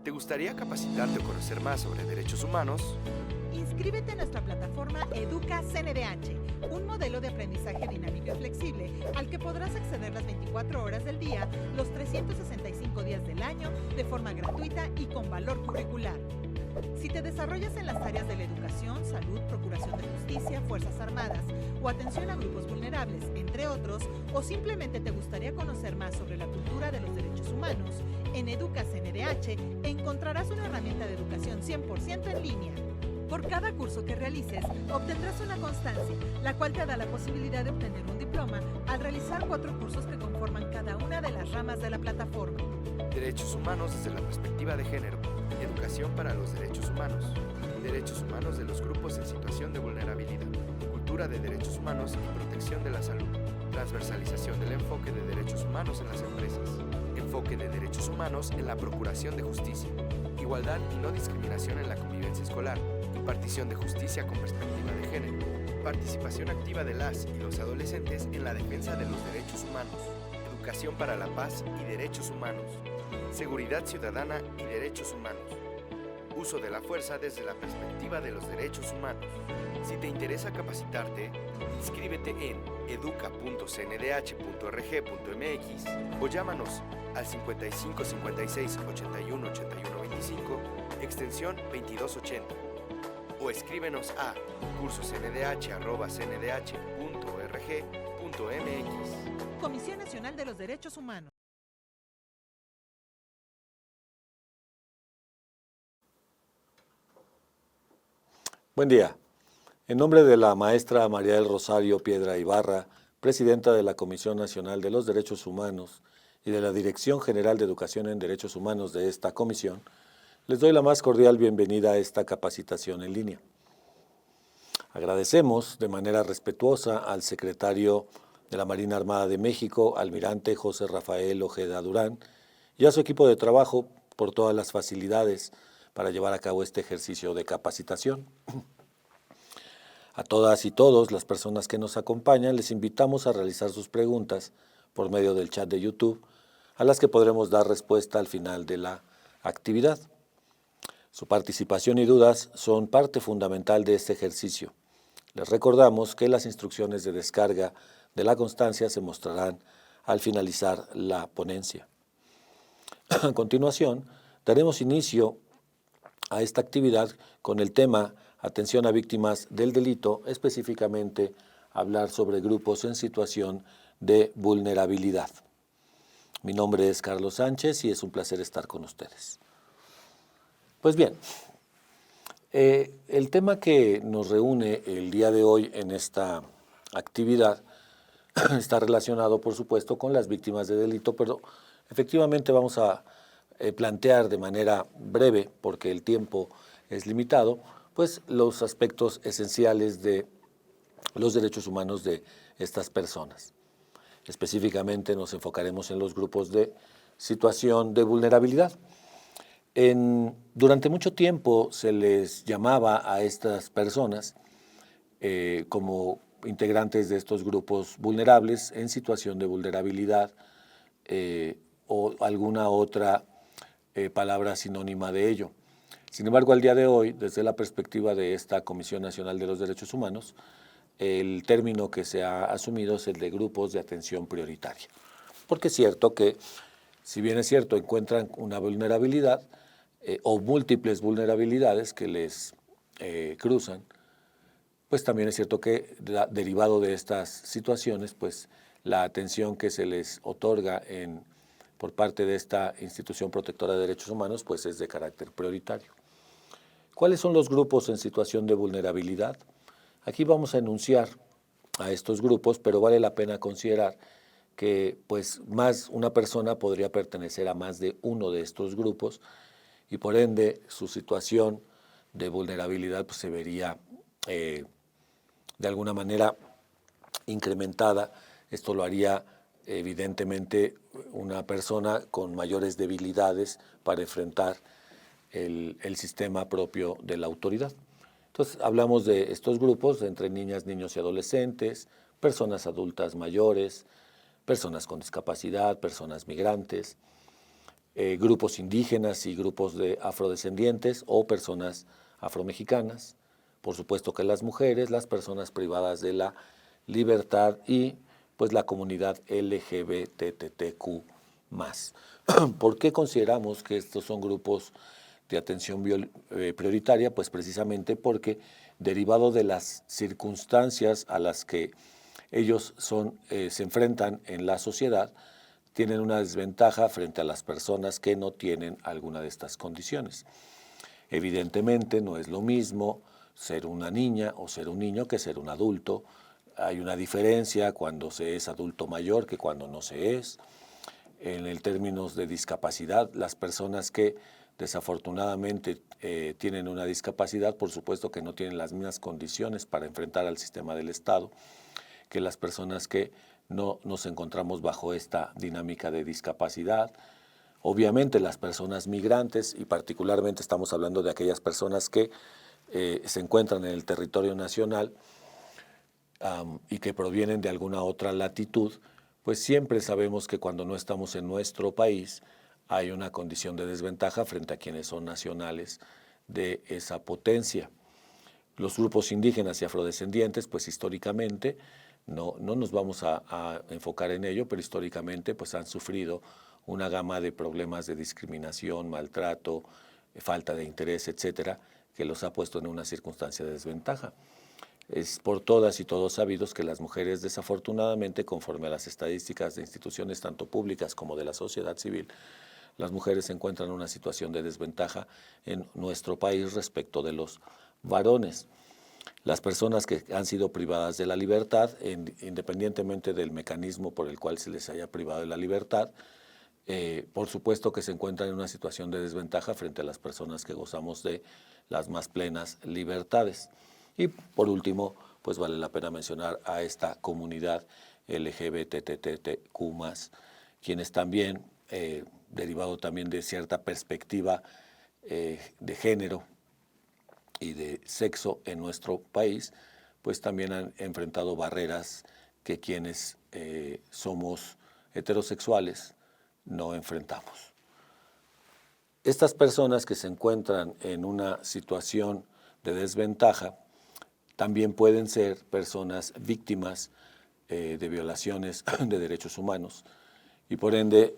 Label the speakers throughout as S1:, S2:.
S1: ¿Te gustaría capacitarte o conocer más sobre derechos humanos?
S2: Inscríbete en nuestra plataforma Educa CNDH, un modelo de aprendizaje dinámico y flexible al que podrás acceder las 24 horas del día, los 365 días del año, de forma gratuita y con valor curricular. Si te desarrollas en las áreas de la educación, salud, procuración de justicia, Fuerzas Armadas o atención a grupos vulnerables, entre otros, o simplemente te gustaría conocer más sobre la cultura de los derechos humanos, en Educa CNDH encontrarás una herramienta de educación 100% en línea. Por cada curso que realices, obtendrás una constancia, la cual te da la posibilidad de obtener un diploma al realizar 4 cursos que conforman cada una de las ramas de la plataforma.
S1: Derechos humanos desde la perspectiva de género. Educación para los derechos humanos. Derechos humanos de los grupos en situación de vulnerabilidad. Cultura de derechos humanos y protección de la salud. Transversalización del enfoque de derechos humanos en las empresas. Enfoque de derechos humanos en la procuración de justicia. Igualdad y no discriminación en la convivencia escolar. Impartición de justicia con perspectiva de género. Participación activa de las y los adolescentes en la defensa de los derechos humanos. Educación para la paz y derechos humanos. Seguridad ciudadana y derechos humanos. Uso de la fuerza desde la perspectiva de los derechos humanos. Si te interesa capacitarte, inscríbete en educa.cndh.rg.mx o llámanos al 55 56 81 81 25, extensión 2280. O escríbenos a cursosndh@cndh.org.mx.
S2: Comisión Nacional de los Derechos Humanos.
S3: Buen día. En nombre de la maestra María del Rosario Piedra Ibarra, presidenta de la Comisión Nacional de los Derechos Humanos y de la Dirección General de Educación en Derechos Humanos de esta comisión, les doy la más cordial bienvenida a esta capacitación en línea. Agradecemos de manera respetuosa al secretario de la Marina Armada de México, almirante José Rafael Ojeda Durán, y a su equipo de trabajo por todas las facilidades para llevar a cabo este ejercicio de capacitación. A todas y todos las personas que nos acompañan, les invitamos a realizar sus preguntas por medio del chat de YouTube, a las que podremos dar respuesta al final de la actividad. Su participación y dudas son parte fundamental de este ejercicio. Les recordamos que las instrucciones de descarga de la constancia se mostrarán al finalizar la ponencia. A continuación, daremos inicio a esta actividad con el tema Atención a víctimas del delito, específicamente hablar sobre grupos en situación de vulnerabilidad. Mi nombre es Carlos Sánchez y es un placer estar con ustedes. Pues bien, el tema que nos reúne el día de hoy en esta actividad está relacionado, por supuesto, con las víctimas de delito, pero efectivamente vamos a plantear de manera breve, porque el tiempo es limitado, pues los aspectos esenciales de los derechos humanos de estas personas. Específicamente nos enfocaremos en los grupos de situación de vulnerabilidad. Durante mucho tiempo se les llamaba a estas personas como integrantes de estos grupos vulnerables en situación de vulnerabilidad o alguna otra palabra sinónima de ello. Sin embargo, al día de hoy, desde la perspectiva de esta Comisión Nacional de los Derechos Humanos, el término que se ha asumido es el de grupos de atención prioritaria. Porque es cierto que, si bien es cierto, encuentran una vulnerabilidad o múltiples vulnerabilidades que les cruzan, pues también es cierto que derivado de estas situaciones, pues la atención que se les otorga por parte de esta institución protectora de derechos humanos, pues es de carácter prioritario. ¿Cuáles son los grupos en situación de vulnerabilidad? Aquí vamos a enunciar a estos grupos, pero vale la pena considerar que pues más una persona podría pertenecer a más de uno de estos grupos y por ende su situación de vulnerabilidad pues, se vería de alguna manera incrementada. Esto lo haría evidentemente una persona con mayores debilidades para enfrentar el sistema propio de la autoridad. Entonces, hablamos de estos grupos entre niñas, niños y adolescentes, personas adultas mayores, personas con discapacidad, personas migrantes, grupos indígenas y grupos de afrodescendientes o personas afromexicanas, por supuesto que las mujeres, las personas privadas de la libertad y pues la comunidad LGBTQ+. ¿Por qué consideramos que estos son grupos de atención prioritaria? Pues precisamente porque, derivado de las circunstancias a las que ellos se enfrentan en la sociedad, tienen una desventaja frente a las personas que no tienen alguna de estas condiciones. Evidentemente no es lo mismo ser una niña o ser un niño que ser un adulto. Hay una diferencia cuando se es adulto mayor que cuando no se es. En el términos de discapacidad, las personas que desafortunadamente tienen una discapacidad, por supuesto que no tienen las mismas condiciones para enfrentar al sistema del Estado que las personas que no nos encontramos bajo esta dinámica de discapacidad. Obviamente las personas migrantes, y particularmente estamos hablando de aquellas personas que se encuentran en el territorio nacional y que provienen de alguna otra latitud, pues siempre sabemos que cuando no estamos en nuestro país hay una condición de desventaja frente a quienes son nacionales de esa potencia. Los grupos indígenas y afrodescendientes, pues históricamente, no nos vamos a enfocar en ello, pero históricamente pues han sufrido una gama de problemas de discriminación, maltrato, falta de interés, etcétera, que los ha puesto en una circunstancia de desventaja. Es por todas y todos sabidos que las mujeres, desafortunadamente, conforme a las estadísticas de instituciones tanto públicas como de la sociedad civil, las mujeres se encuentran en una situación de desventaja en nuestro país respecto de los varones. Las personas que han sido privadas de la libertad, independientemente del mecanismo por el cual se les haya privado de la libertad, por supuesto que se encuentran en una situación de desventaja frente a las personas que gozamos de las más plenas libertades. Y por último, pues vale la pena mencionar a esta comunidad LGBTQ+, quienes también, derivado también de cierta perspectiva de género y de sexo en nuestro país, pues también han enfrentado barreras que quienes somos heterosexuales no enfrentamos. Estas personas que se encuentran en una situación de desventaja también pueden ser personas víctimas de violaciones de derechos humanos y por ende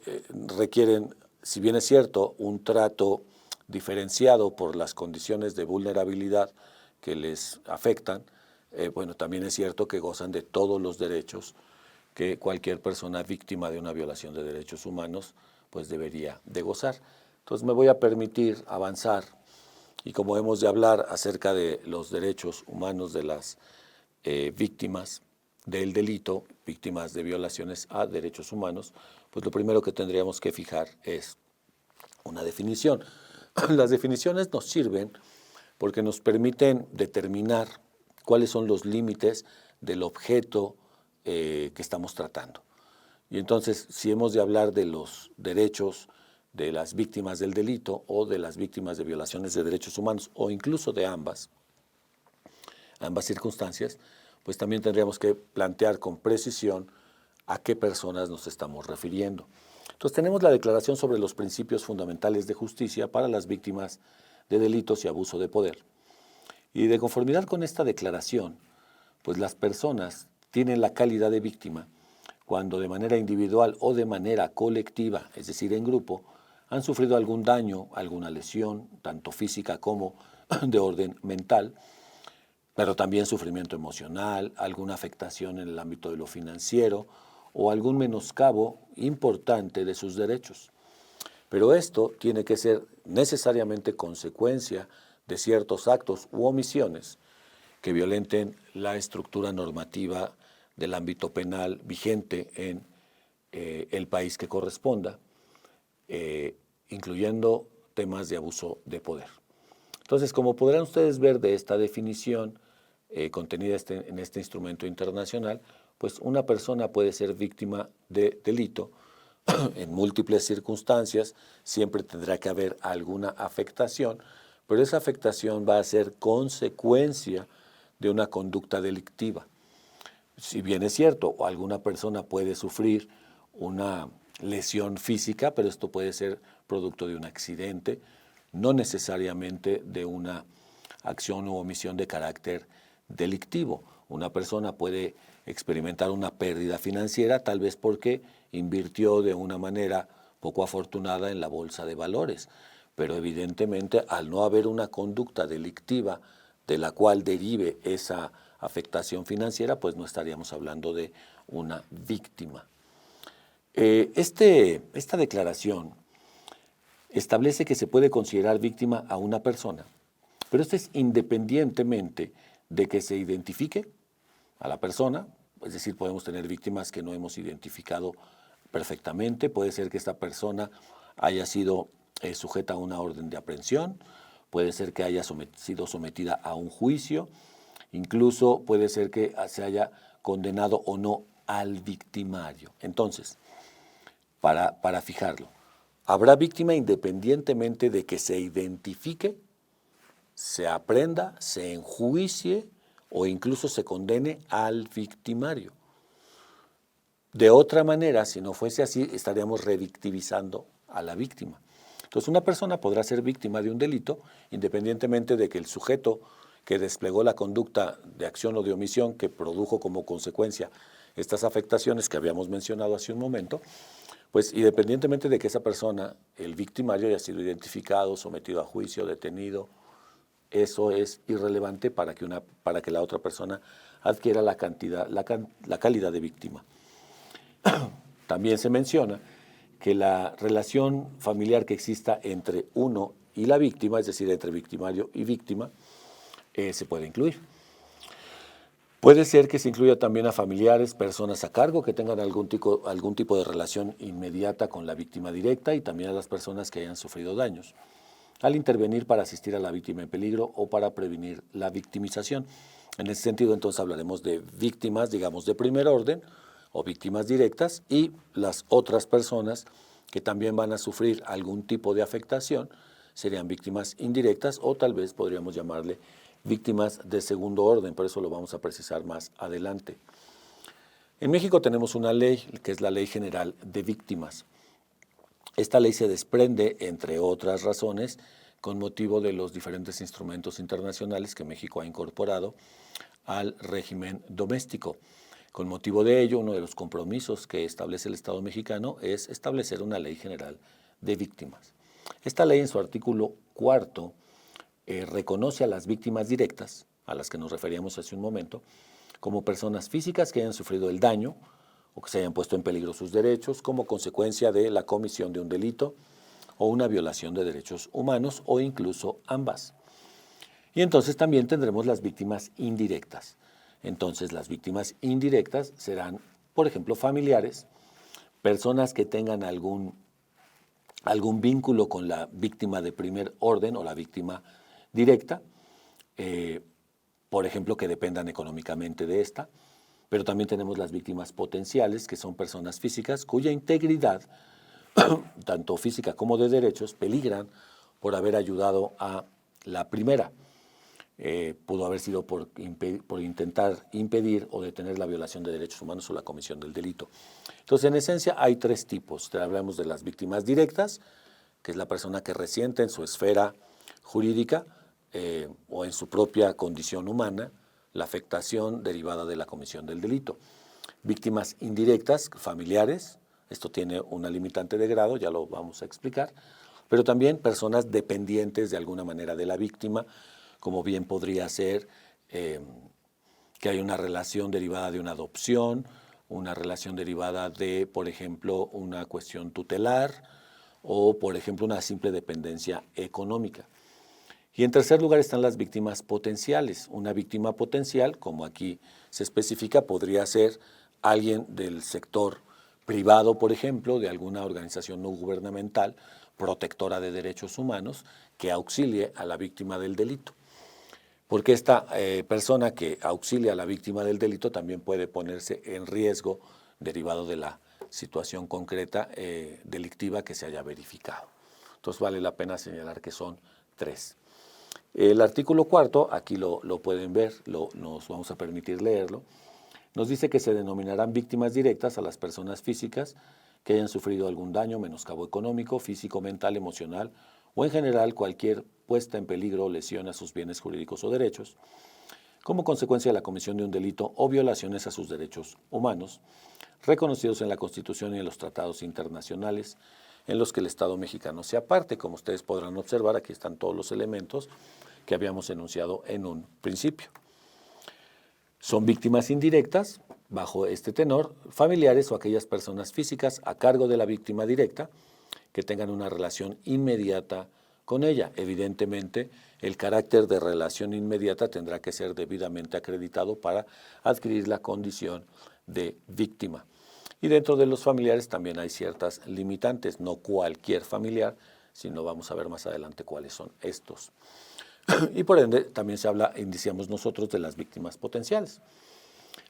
S3: requieren, si bien es cierto, un trato diferenciado por las condiciones de vulnerabilidad que les afectan, bueno, también es cierto que gozan de todos los derechos que cualquier persona víctima de una violación de derechos humanos pues debería de gozar. Entonces me voy a permitir avanzar y como hemos de hablar acerca de los derechos humanos de las víctimas del delito, víctimas de violaciones a derechos humanos, pues lo primero que tendríamos que fijar es una definición. Las definiciones nos sirven porque nos permiten determinar cuáles son los límites del objeto que estamos tratando. Y entonces, si hemos de hablar de los derechos de las víctimas del delito o de las víctimas de violaciones de derechos humanos o incluso de ambas circunstancias, pues también tendríamos que plantear con precisión a qué personas nos estamos refiriendo. Entonces tenemos la Declaración sobre los Principios Fundamentales de Justicia para las Víctimas de Delitos y Abuso de Poder. Y de conformidad con esta declaración, pues las personas tienen la calidad de víctima cuando de manera individual o de manera colectiva, es decir, en grupo, han sufrido algún daño, alguna lesión, tanto física como de orden mental, pero también sufrimiento emocional, alguna afectación en el ámbito de lo financiero o algún menoscabo importante de sus derechos. Pero esto tiene que ser necesariamente consecuencia de ciertos actos u omisiones que violenten la estructura normativa del ámbito penal vigente en el país que corresponda, incluyendo temas de abuso de poder. Entonces, como podrán ustedes ver de esta definición contenida en este instrumento internacional, pues una persona puede ser víctima de delito en múltiples circunstancias, siempre tendrá que haber alguna afectación, pero esa afectación va a ser consecuencia de una conducta delictiva. Si bien es cierto, alguna persona puede sufrir una lesión física, pero esto puede ser producto de un accidente, no necesariamente de una acción u omisión de carácter delictivo. Una persona puede experimentar una pérdida financiera, tal vez porque invirtió de una manera poco afortunada en la bolsa de valores, pero evidentemente al no haber una conducta delictiva de la cual derive esa afectación financiera, pues no estaríamos hablando de una víctima. Esta declaración establece que se puede considerar víctima a una persona, pero esto es independientemente de que se identifique a la persona, es decir, podemos tener víctimas que no hemos identificado perfectamente, puede ser que esta persona haya sido sujeta a una orden de aprehensión, puede ser que haya sido sometida a un juicio, incluso puede ser que se haya condenado o no al victimario. Entonces, para fijarlo, habrá víctima independientemente de que se identifique, se aprenda, se enjuicie o incluso se condene al victimario. De otra manera, si no fuese así, estaríamos revictimizando a la víctima. Entonces, una persona podrá ser víctima de un delito independientemente de que el sujeto que desplegó la conducta de acción o de omisión que produjo como consecuencia estas afectaciones que habíamos mencionado hace un momento, pues independientemente de que esa persona, el victimario, haya sido identificado, sometido a juicio, detenido, eso es irrelevante para que la otra persona adquiera la calidad de víctima. También se menciona que la relación familiar que exista entre uno y la víctima, es decir, entre victimario y víctima, se puede incluir. Puede ser que se incluya también a familiares, personas a cargo que tengan algún tipo de relación inmediata con la víctima directa y también a las personas que hayan sufrido daños, al intervenir para asistir a la víctima en peligro o para prevenir la victimización. En ese sentido, entonces, hablaremos de víctimas, digamos, de primer orden o víctimas directas y las otras personas que también van a sufrir algún tipo de afectación serían víctimas indirectas o tal vez podríamos llamarle víctimas de segundo orden, por eso lo vamos a precisar más adelante. En México tenemos una ley que es la Ley General de Víctimas. Esta ley se desprende, entre otras razones, con motivo de los diferentes instrumentos internacionales que México ha incorporado al régimen doméstico. Con motivo de ello, uno de los compromisos que establece el Estado mexicano es establecer una Ley General de Víctimas. Esta ley, en su artículo 4, reconoce a las víctimas directas, a las que nos referíamos hace un momento, como personas físicas que hayan sufrido el daño o que se hayan puesto en peligro sus derechos como consecuencia de la comisión de un delito o una violación de derechos humanos o incluso ambas. Y entonces también tendremos las víctimas indirectas. Entonces las víctimas indirectas serán, por ejemplo, familiares, personas que tengan algún vínculo con la víctima de primer orden o la víctima directa, por ejemplo, que dependan económicamente de esta, pero también tenemos las víctimas potenciales, que son personas físicas cuya integridad, tanto física como de derechos, peligran por haber ayudado a la primera. Pudo haber sido por intentar impedir o detener la violación de derechos humanos o la comisión del delito. Entonces, en esencia, hay tres tipos. Hablamos de las víctimas directas, que es la persona que resiente en su esfera jurídica o en su propia condición humana la afectación derivada de la comisión del delito. Víctimas indirectas, familiares, esto tiene una limitante de grado, ya lo vamos a explicar, pero también personas dependientes de alguna manera de la víctima, como bien podría ser que hay una relación derivada de una adopción, una relación derivada de, por ejemplo, una cuestión tutelar o, por ejemplo, una simple dependencia económica. Y en tercer lugar están las víctimas potenciales. Una víctima potencial, como aquí se especifica, podría ser alguien del sector privado, por ejemplo, de alguna organización no gubernamental, protectora de derechos humanos, que auxilie a la víctima del delito. Porque esta persona que auxilia a la víctima del delito también puede ponerse en riesgo derivado de la situación concreta delictiva que se haya verificado. Entonces vale la pena señalar que son tres. El artículo 4, aquí lo pueden ver, nos vamos a permitir leerlo, nos dice que se denominarán víctimas directas a las personas físicas que hayan sufrido algún daño, menoscabo económico, físico, mental, emocional o en general cualquier puesta en peligro o lesión a sus bienes jurídicos o derechos, como consecuencia de la comisión de un delito o violaciones a sus derechos humanos, reconocidos en la Constitución y en los tratados internacionales en los que el Estado mexicano sea parte. Como ustedes podrán observar, aquí están todos los elementos que habíamos enunciado en un principio. Son víctimas indirectas, bajo este tenor, familiares o aquellas personas físicas a cargo de la víctima directa que tengan una relación inmediata con ella. Evidentemente, el carácter de relación inmediata tendrá que ser debidamente acreditado para adquirir la condición de víctima. Y dentro de los familiares también hay ciertas limitantes, no cualquier familiar, sino vamos a ver más adelante cuáles son estos. Y por ende también se habla, indiciamos nosotros, de las víctimas potenciales.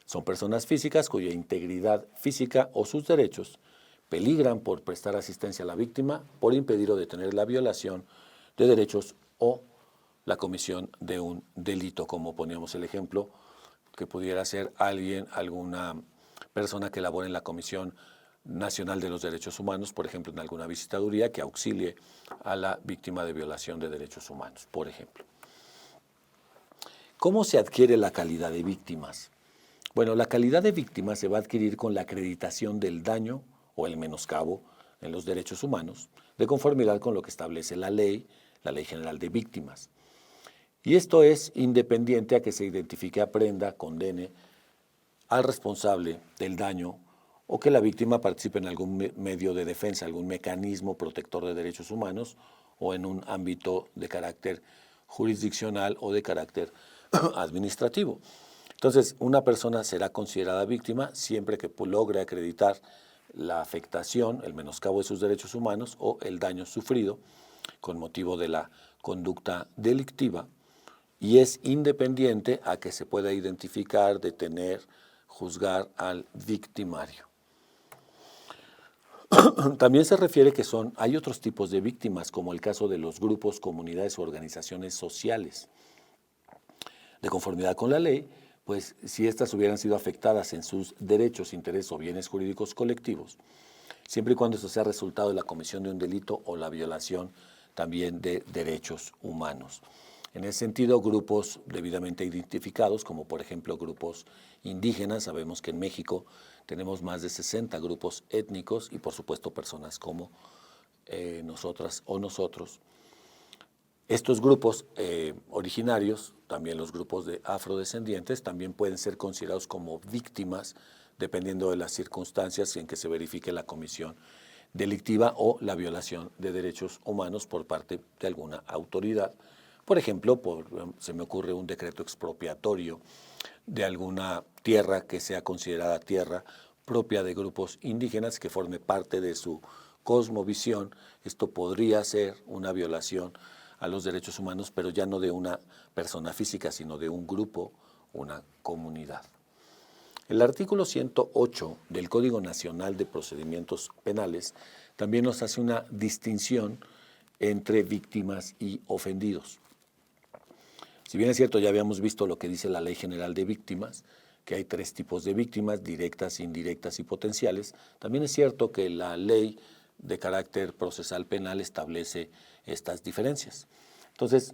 S3: Son personas físicas cuya integridad física o sus derechos peligran por prestar asistencia a la víctima, por impedir o detener la violación de derechos o la comisión de un delito, como poníamos el ejemplo, que pudiera ser alguna persona que labore en la Comisión Nacional de los Derechos Humanos, por ejemplo, en alguna visitaduría que auxilie a la víctima de violación de derechos humanos, por ejemplo. ¿Cómo se adquiere la calidad de víctimas? Bueno, la calidad de víctima se va a adquirir con la acreditación del daño o el menoscabo en los derechos humanos, de conformidad con lo que establece la Ley General de Víctimas. Y esto es independiente a que se identifique, aprenda, condene al responsable del daño o que la víctima participe en algún medio de defensa, algún mecanismo protector de derechos humanos o en un ámbito de carácter jurisdiccional o de carácter administrativo. Entonces, una persona será considerada víctima siempre que logre acreditar la afectación, el menoscabo de sus derechos humanos o el daño sufrido con motivo de la conducta delictiva, y es independiente a que se pueda identificar, detener, juzgar al victimario. También se refiere que hay otros tipos de víctimas, como el caso de los grupos, comunidades o organizaciones sociales. De conformidad con la ley, pues si éstas hubieran sido afectadas en sus derechos, intereses o bienes jurídicos colectivos, siempre y cuando esto sea resultado de la comisión de un delito o la violación también de derechos humanos. En ese sentido, grupos debidamente identificados, como por ejemplo grupos indígenas, sabemos que en México tenemos más de 60 grupos étnicos y por supuesto personas como nosotras o nosotros. Estos grupos originarios, también los grupos de afrodescendientes, también pueden ser considerados como víctimas dependiendo de las circunstancias en que se verifique la comisión delictiva o la violación de derechos humanos por parte de alguna autoridad. Por ejemplo, se me ocurre un decreto expropiatorio de alguna tierra que sea considerada tierra propia de grupos indígenas, que forme parte de su cosmovisión. Esto podría ser una violación a los derechos humanos, pero ya no de una persona física, sino de un grupo, una comunidad. El artículo 108 del Código Nacional de Procedimientos Penales también nos hace una distinción entre víctimas y ofendidos. Si bien es cierto, ya habíamos visto lo que dice la Ley General de Víctimas, que hay 3 tipos de víctimas, directas, indirectas y potenciales, también es cierto que la ley de carácter procesal penal establece estas diferencias. Entonces,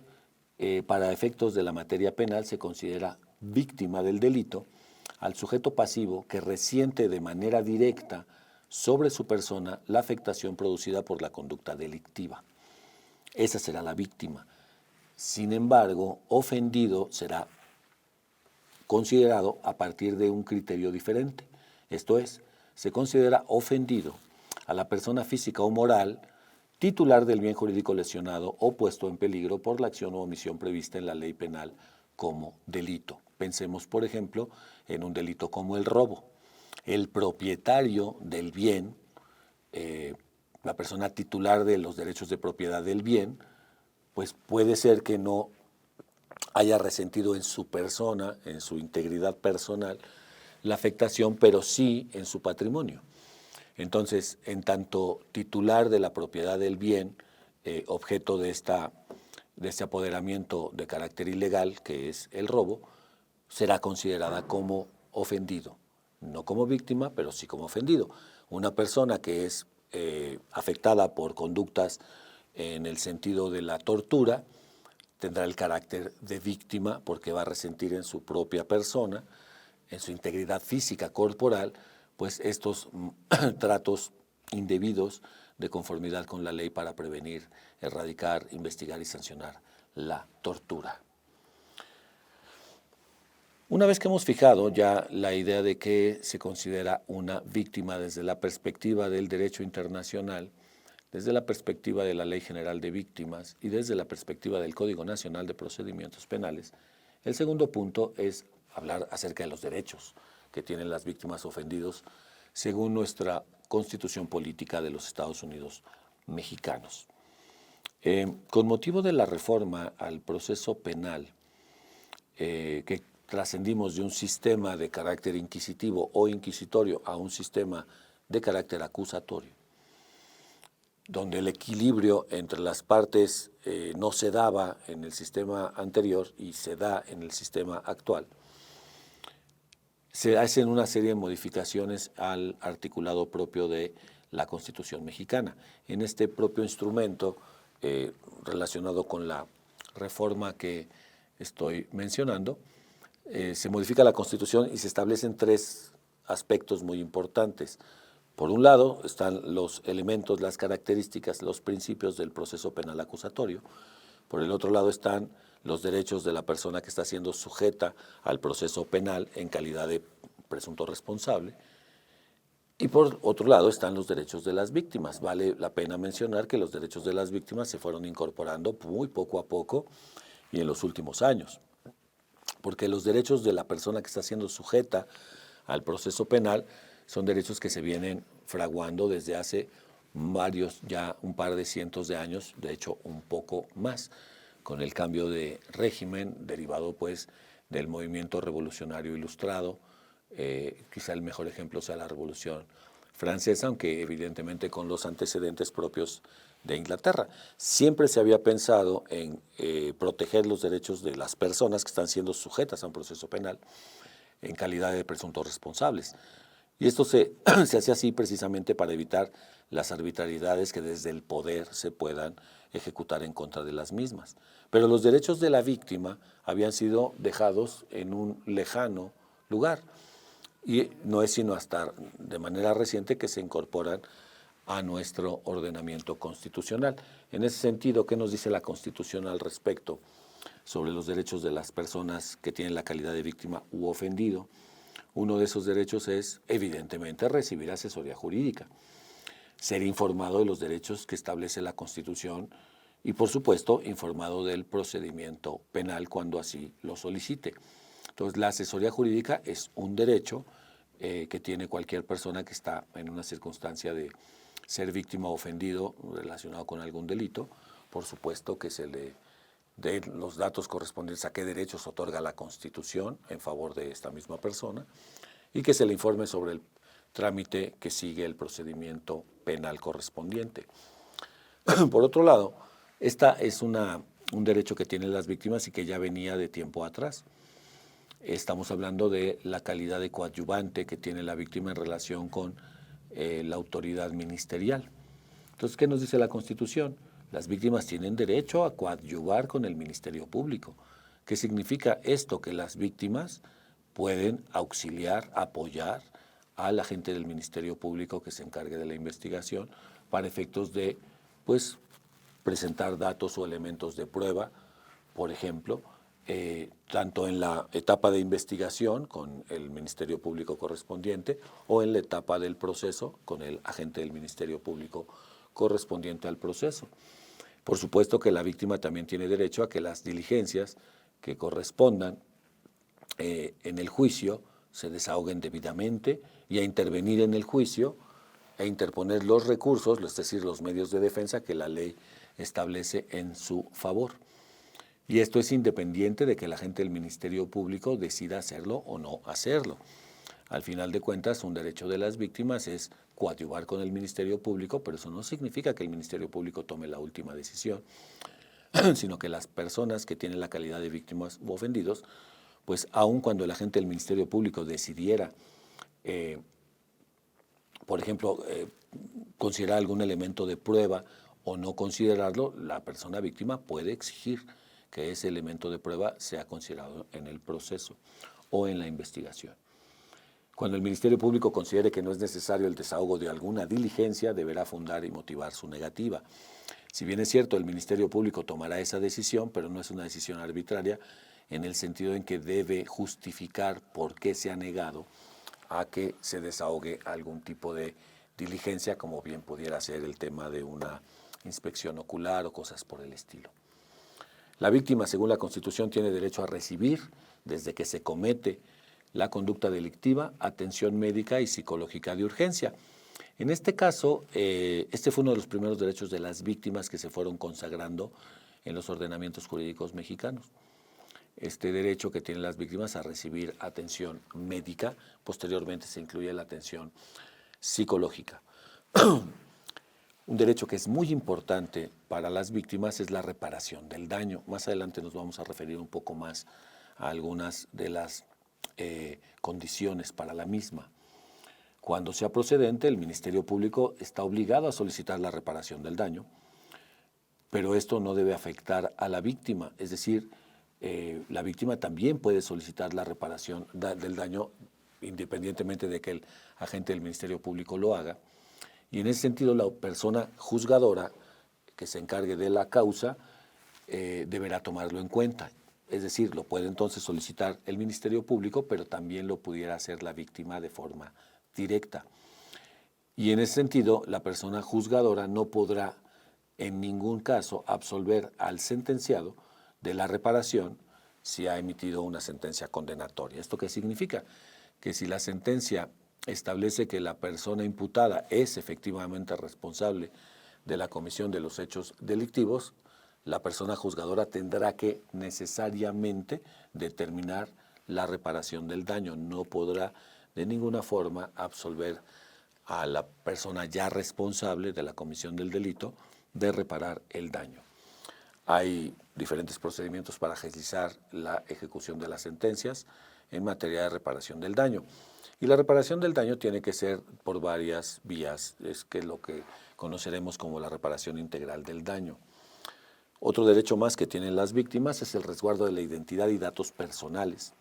S3: para efectos de la materia penal se considera víctima del delito al sujeto pasivo que resiente de manera directa sobre su persona la afectación producida por la conducta delictiva. Esa será la víctima. Sin embargo, ofendido será considerado a partir de un criterio diferente. Esto es, se considera ofendido a la persona física o moral titular del bien jurídico lesionado o puesto en peligro por la acción o omisión prevista en la ley penal como delito. Pensemos, por ejemplo, en un delito como el robo. El propietario del bien, la persona titular de los derechos de propiedad del bien, pues puede ser que no haya resentido en su persona, en su integridad personal, la afectación, pero sí en su patrimonio. Entonces, en tanto titular de la propiedad del bien, objeto de este apoderamiento de carácter ilegal, que es el robo, será considerada como ofendido. No como víctima, pero sí como ofendido. Una persona que es afectada por conductas en el sentido de la tortura tendrá el carácter de víctima porque va a resentir en su propia persona, en su integridad física, corporal, pues estos tratos indebidos de conformidad con la ley para prevenir, erradicar, investigar y sancionar la tortura. Una vez que hemos fijado ya la idea de que se considera una víctima desde la perspectiva del derecho internacional, desde la perspectiva de la Ley General de Víctimas y desde la perspectiva del Código Nacional de Procedimientos Penales, el segundo punto es hablar acerca de los derechos que tienen las víctimas ofendidos según nuestra Constitución Política de los Estados Unidos mexicanos. Con motivo de la reforma al proceso penal, que trascendimos de un sistema de carácter inquisitivo o inquisitorio a un sistema de carácter acusatorio, donde el equilibrio entre las partes no se daba en el sistema anterior y se da en el sistema actual, se hacen una serie de modificaciones al articulado propio de la Constitución mexicana. En este propio instrumento relacionado con la reforma que estoy mencionando, se modifica la Constitución y se establecen tres aspectos muy importantes. Por un lado están los elementos, las características, los principios del proceso penal acusatorio. Por el otro lado están los derechos de la persona que está siendo sujeta al proceso penal en calidad de presunto responsable. Y por otro lado están los derechos de las víctimas. Vale la pena mencionar que los derechos de las víctimas se fueron incorporando muy poco a poco y en los últimos años, porque los derechos de la persona que está siendo sujeta al proceso penal son derechos que se vienen fraguando desde hace ya un par de cientos de años, de hecho un poco más, con el cambio de régimen derivado pues del movimiento revolucionario ilustrado. Quizá el mejor ejemplo sea la Revolución Francesa, aunque evidentemente con los antecedentes propios de Inglaterra. Siempre se había pensado en proteger los derechos de las personas que están siendo sujetas a un proceso penal en calidad de presuntos responsables. Y esto se hace así precisamente para evitar las arbitrariedades que desde el poder se puedan ejecutar en contra de las mismas. Pero los derechos de la víctima habían sido dejados en un lejano lugar y no es sino hasta de manera reciente que se incorporan a nuestro ordenamiento constitucional. En ese sentido, ¿qué nos dice la Constitución al respecto sobre los derechos de las personas que tienen la calidad de víctima u ofendido? Uno de esos derechos es, evidentemente, recibir asesoría jurídica, ser informado de los derechos que establece la Constitución y, por supuesto, informado del procedimiento penal cuando así lo solicite. Entonces, la asesoría jurídica es un derecho que tiene cualquier persona que está en una circunstancia de ser víctima o ofendido relacionado con algún delito. Por supuesto que se le den los datos correspondientes a qué derechos otorga la Constitución en favor de esta misma persona y que se le informe sobre el trámite que sigue el procedimiento penal correspondiente. Por otro lado, esta es un derecho que tienen las víctimas y que ya venía de tiempo atrás. Estamos hablando de la calidad de coadyuvante que tiene la víctima en relación con la autoridad ministerial. Entonces, ¿qué nos dice la Constitución? Las víctimas tienen derecho a coadyuvar con el Ministerio Público. ¿Qué significa esto? Que las víctimas pueden auxiliar, apoyar al agente del Ministerio Público que se encargue de la investigación para efectos de, pues, presentar datos o elementos de prueba, por ejemplo, tanto en la etapa de investigación con el Ministerio Público correspondiente o en la etapa del proceso con el agente del Ministerio Público correspondiente al proceso. Por supuesto que la víctima también tiene derecho a que las diligencias que correspondan en el juicio se desahoguen debidamente y a intervenir en el juicio e interponer los recursos, es decir, los medios de defensa que la ley establece en su favor. Y esto es independiente de que la agente del Ministerio Público decida hacerlo o no hacerlo. Al final de cuentas, un derecho de las víctimas es coadyuvar con el Ministerio Público, pero eso no significa que el Ministerio Público tome la última decisión, sino que las personas que tienen la calidad de víctimas u ofendidos, pues aun cuando el agente del Ministerio Público decidiera por ejemplo, considerar algún elemento de prueba o no considerarlo, la persona víctima puede exigir que ese elemento de prueba sea considerado en el proceso o en la investigación. Cuando el Ministerio Público considere que no es necesario el desahogo de alguna diligencia, deberá fundar y motivar su negativa. Si bien es cierto, el Ministerio Público tomará esa decisión, pero no es una decisión arbitraria, en el sentido en que debe justificar por qué se ha negado a que se desahogue algún tipo de diligencia, como bien pudiera ser el tema de una inspección ocular o cosas por el estilo. La víctima, según la Constitución, tiene derecho a recibir, desde que se comete la conducta delictiva, atención médica y psicológica de urgencia. En este caso, este fue uno de los primeros derechos de las víctimas que se fueron consagrando en los ordenamientos jurídicos mexicanos. Este derecho que tienen las víctimas a recibir atención médica, posteriormente se incluye la atención psicológica. Un derecho que es muy importante para las víctimas es la reparación del daño. Más adelante nos vamos a referir un poco más a algunas de las condiciones para la misma. Cuando sea procedente, el Ministerio Público está obligado a solicitar la reparación del daño, pero esto no debe afectar a la víctima, es decir, la víctima también puede solicitar la reparación del daño independientemente de que el agente del Ministerio Público lo haga, y en ese sentido la persona juzgadora que se encargue de la causa deberá tomarlo en cuenta. Es decir, lo puede entonces solicitar el Ministerio Público, pero también lo pudiera hacer la víctima de forma directa. Y en ese sentido, la persona juzgadora no podrá en ningún caso absolver al sentenciado de la reparación si ha emitido una sentencia condenatoria. ¿Esto qué significa? Que si la sentencia establece que la persona imputada es efectivamente responsable de la comisión de los hechos delictivos, la persona juzgadora tendrá que necesariamente determinar la reparación del daño. No podrá de ninguna forma absolver a la persona ya responsable de la comisión del delito de reparar el daño. Hay diferentes procedimientos para agilizar la ejecución de las sentencias en materia de reparación del daño. Y la reparación del daño tiene que ser por varias vías, es que lo que conoceremos como la reparación integral del daño. Otro derecho más que tienen las víctimas es el resguardo de la identidad y datos personales.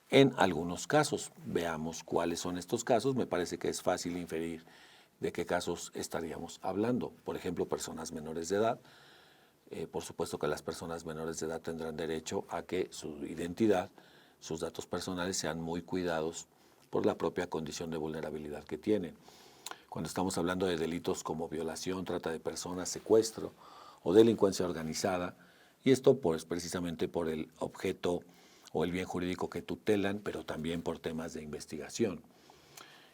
S3: En algunos casos, veamos cuáles son estos casos, me parece que es fácil inferir de qué casos estaríamos hablando. Por ejemplo, personas menores de edad. Por supuesto que las personas menores de edad tendrán derecho a que su identidad, sus datos personales sean muy cuidados por la propia condición de vulnerabilidad que tienen. Cuando estamos hablando de delitos como violación, trata de personas, secuestro o delincuencia organizada, y esto pues precisamente por el objeto o el bien jurídico que tutelan, pero también por temas de investigación.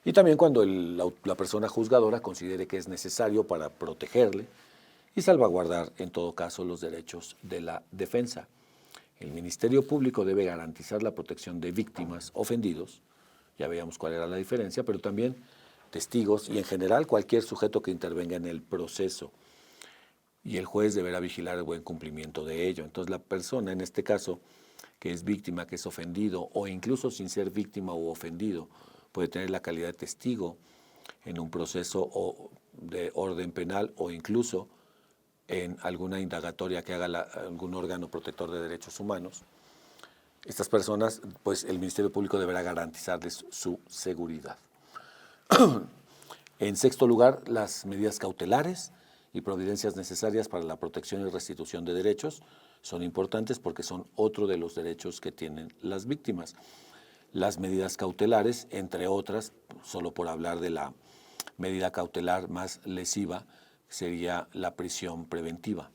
S3: Y también cuando la persona juzgadora considere que es necesario para protegerle y salvaguardar en todo caso los derechos de la defensa. El Ministerio Público debe garantizar la protección de víctimas, ofendidos, ya veíamos cuál era la diferencia, pero también testigos y en general cualquier sujeto que intervenga en el proceso. Y el juez deberá vigilar el buen cumplimiento de ello. Entonces la persona, en este caso, que es víctima, que es ofendido, o incluso sin ser víctima o ofendido, puede tener la calidad de testigo en un proceso de orden penal o incluso en alguna indagatoria que haga algún órgano protector de derechos humanos. Estas personas, pues el Ministerio Público deberá garantizarles su seguridad. En sexto lugar, las medidas cautelares y providencias necesarias para la protección y restitución de derechos son importantes porque son otro de los derechos que tienen las víctimas. Las medidas cautelares, entre otras, solo por hablar de la medida cautelar más lesiva, sería la prisión preventiva.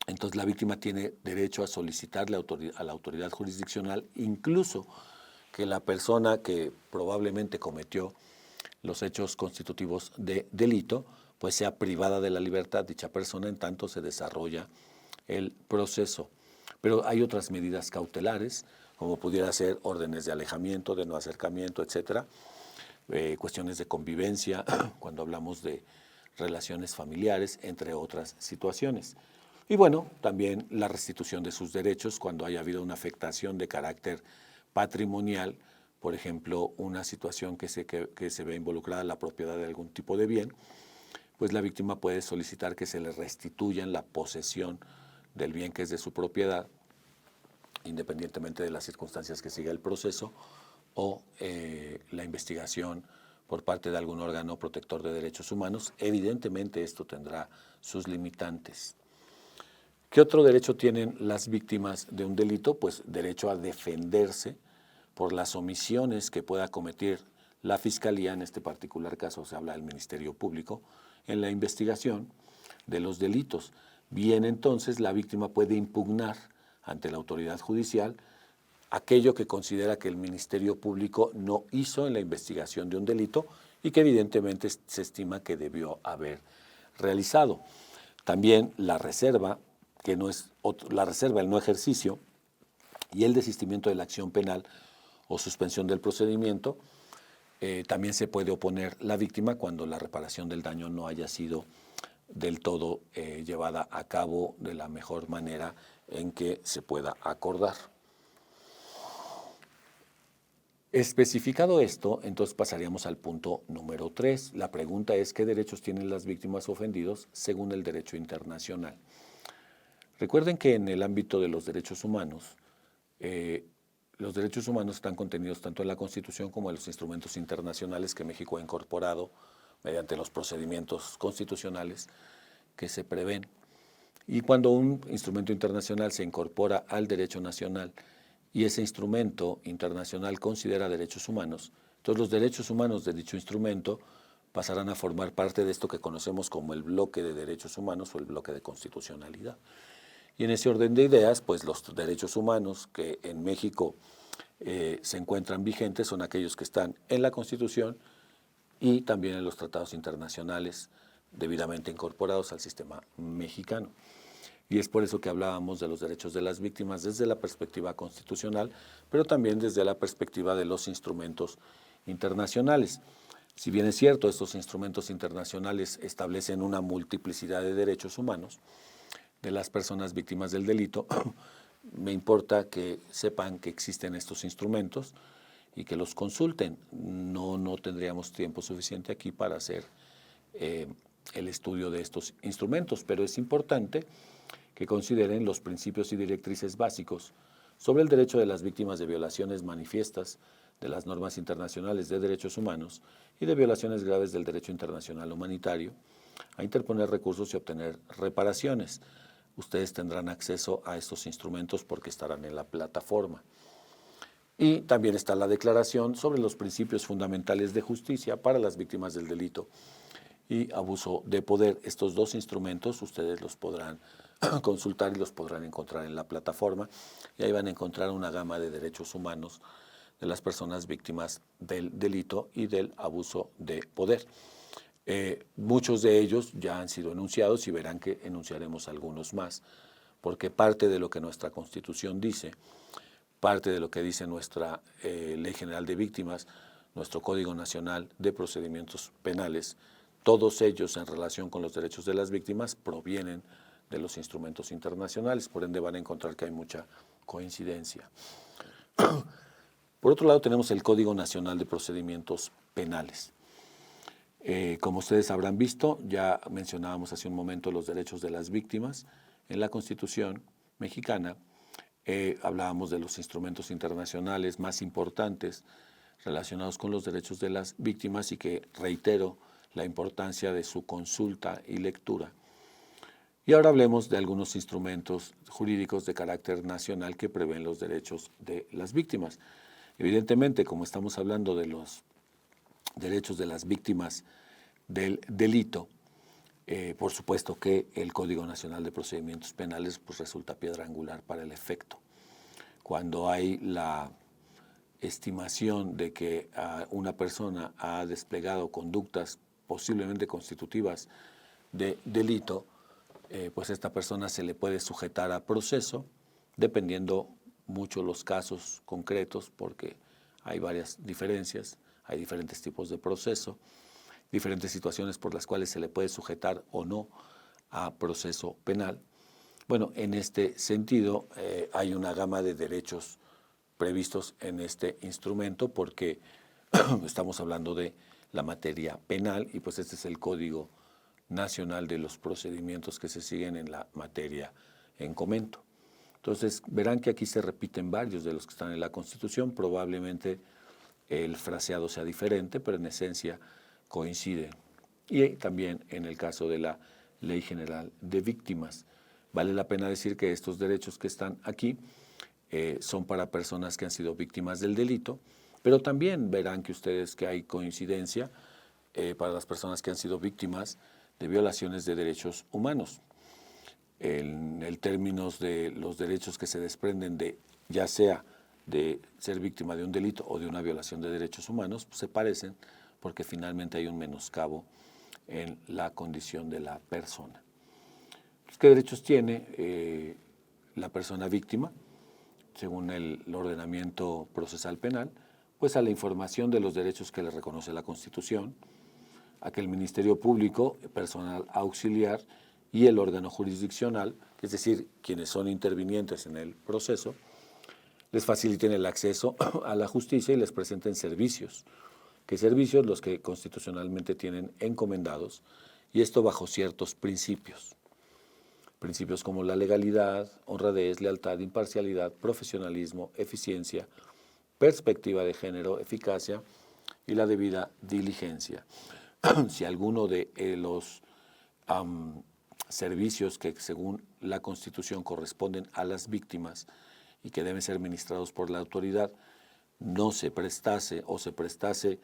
S3: Entonces la víctima tiene derecho a solicitarle a la autoridad jurisdiccional incluso que la persona que probablemente cometió los hechos constitutivos de delito, pues sea privada de la libertad dicha persona en tanto se desarrolla el proceso. Pero hay otras medidas cautelares, como pudiera ser órdenes de alejamiento, de no acercamiento, etcétera, cuestiones de convivencia, cuando hablamos de relaciones familiares, entre otras situaciones. Y bueno, también la restitución de sus derechos cuando haya habido una afectación de carácter patrimonial por ejemplo, una situación que se ve involucrada la propiedad de algún tipo de bien, pues la víctima puede solicitar que se le restituyan la posesión del bien que es de su propiedad, independientemente de las circunstancias que siga el proceso o la investigación por parte de algún órgano protector de derechos humanos. Evidentemente esto tendrá sus limitantes. ¿Qué otro derecho tienen las víctimas de un delito? Pues derecho a defenderse por las omisiones que pueda cometer la Fiscalía, en este particular caso se habla del Ministerio Público, en la investigación de los delitos. Bien, entonces la víctima puede impugnar ante la autoridad judicial aquello que considera que el Ministerio Público no hizo en la investigación de un delito y que evidentemente se estima que debió haber realizado. También la reserva, que no es la reserva, el no ejercicio y el desistimiento de la acción penal o suspensión del procedimiento, también se puede oponer la víctima cuando la reparación del daño no haya sido del todo llevada a cabo de la mejor manera en que se pueda acordar. Especificado esto, entonces pasaríamos al punto número 3. La pregunta es, ¿qué derechos tienen las víctimas ofendidos según el derecho internacional? Recuerden que en el ámbito de los derechos humanos están contenidos tanto en la Constitución como en los instrumentos internacionales que México ha incorporado mediante los procedimientos constitucionales que se prevén. Y cuando un instrumento internacional se incorpora al derecho nacional y ese instrumento internacional considera derechos humanos, entonces los derechos humanos de dicho instrumento pasarán a formar parte de esto que conocemos como el bloque de derechos humanos o el bloque de constitucionalidad. Y en ese orden de ideas, pues los derechos humanos que en México se encuentran vigentes son aquellos que están en la Constitución y también en los tratados internacionales debidamente incorporados al sistema mexicano. Y es por eso que hablábamos de los derechos de las víctimas desde la perspectiva constitucional, pero también desde la perspectiva de los instrumentos internacionales. Si bien es cierto, estos instrumentos internacionales establecen una multiplicidad de derechos humanos de las personas víctimas del delito, me importa que sepan que existen estos instrumentos y que los consulten. No tendríamos tiempo suficiente aquí para hacer el estudio de estos instrumentos, pero es importante que consideren los principios y directrices básicos sobre el derecho de las víctimas de violaciones manifiestas de las normas internacionales de derechos humanos y de violaciones graves del derecho internacional humanitario, a interponer recursos y obtener reparaciones. Ustedes tendrán acceso a estos instrumentos porque estarán en la plataforma. Y también está la Declaración sobre los principios fundamentales de justicia para las víctimas del delito y abuso de poder. Estos dos instrumentos ustedes los podrán consultar y los podrán encontrar en la plataforma y ahí van a encontrar una gama de derechos humanos de las personas víctimas del delito y del abuso de poder. Muchos de ellos ya han sido enunciados y verán que enunciaremos algunos más, porque parte de lo que nuestra Constitución dice, parte de lo que dice nuestra Ley General de Víctimas, nuestro Código Nacional de Procedimientos Penales, todos ellos en relación con los derechos de las víctimas provienen de los instrumentos internacionales, por ende van a encontrar que hay mucha coincidencia. Por otro lado tenemos el Código Nacional de Procedimientos Penales. Como ustedes habrán visto, ya mencionábamos hace un momento los derechos de las víctimas. En la Constitución mexicana hablábamos de los instrumentos internacionales más importantes relacionados con los derechos de las víctimas y que reitero la importancia de su consulta y lectura. Y ahora hablemos de algunos instrumentos jurídicos de carácter nacional que prevén los derechos de las víctimas. Evidentemente, como estamos hablando de los derechos de las víctimas del delito, por supuesto que el Código Nacional de Procedimientos Penales pues, resulta piedra angular para el efecto. Cuando hay la estimación de que una persona ha desplegado conductas posiblemente constitutivas de delito, pues esta persona se le puede sujetar a proceso, dependiendo mucho los casos concretos, porque hay varias diferencias, hay diferentes tipos de proceso, diferentes situaciones por las cuales se le puede sujetar o no a proceso penal. Bueno, en este sentido hay una gama de derechos previstos en este instrumento porque estamos hablando de la materia penal y pues este es el Código Nacional de los procedimientos que se siguen en la materia en comento. Entonces verán que aquí se repiten varios de los que están en la Constitución, probablemente el fraseado sea diferente, pero en esencia coinciden. Y también en el caso de la Ley General de Víctimas. Vale la pena decir que estos derechos que están aquí son para personas que han sido víctimas del delito, pero también verán que ustedes que hay coincidencia para las personas que han sido víctimas de violaciones de derechos humanos. En el términos de los derechos que se desprenden de, ya sea de ser víctima de un delito o de una violación de derechos humanos, pues se parecen porque finalmente hay un menoscabo en la condición de la persona. ¿Qué derechos tiene la persona víctima? Según el ordenamiento procesal penal, pues a la información de los derechos que le reconoce la Constitución, a que el Ministerio Público, personal auxiliar y el órgano jurisdiccional, es decir, quienes son intervinientes en el proceso, les faciliten el acceso a la justicia y les presenten servicios. ¿Qué servicios? Los que constitucionalmente tienen encomendados, y esto bajo ciertos principios. Principios como la legalidad, honradez, lealtad, imparcialidad, profesionalismo, eficiencia, perspectiva de género, eficacia y la debida diligencia. Si alguno de los servicios que según la Constitución corresponden a las víctimas y que deben ser ministrados por la autoridad no se prestase o se prestase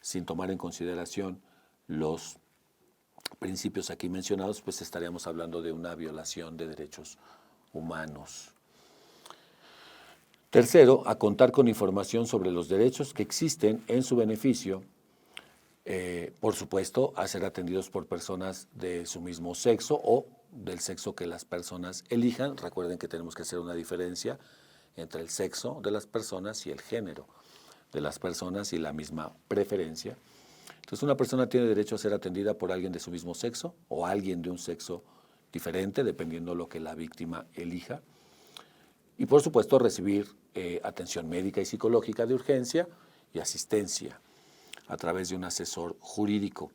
S3: sin tomar en consideración los principios aquí mencionados, pues estaríamos hablando de una violación de derechos humanos. Tercero, a contar con información sobre los derechos que existen en su beneficio, por supuesto, a ser atendidos por personas de su mismo sexo o del sexo que las personas elijan. Recuerden que tenemos que hacer una diferencia entre el sexo de las personas y el género de las personas y la misma preferencia. Entonces, una persona tiene derecho a ser atendida por alguien de su mismo sexo o alguien de un sexo diferente, dependiendo de lo que la víctima elija. Y, por supuesto, recibir atención médica y psicológica de urgencia y asistencia a través de un asesor jurídico.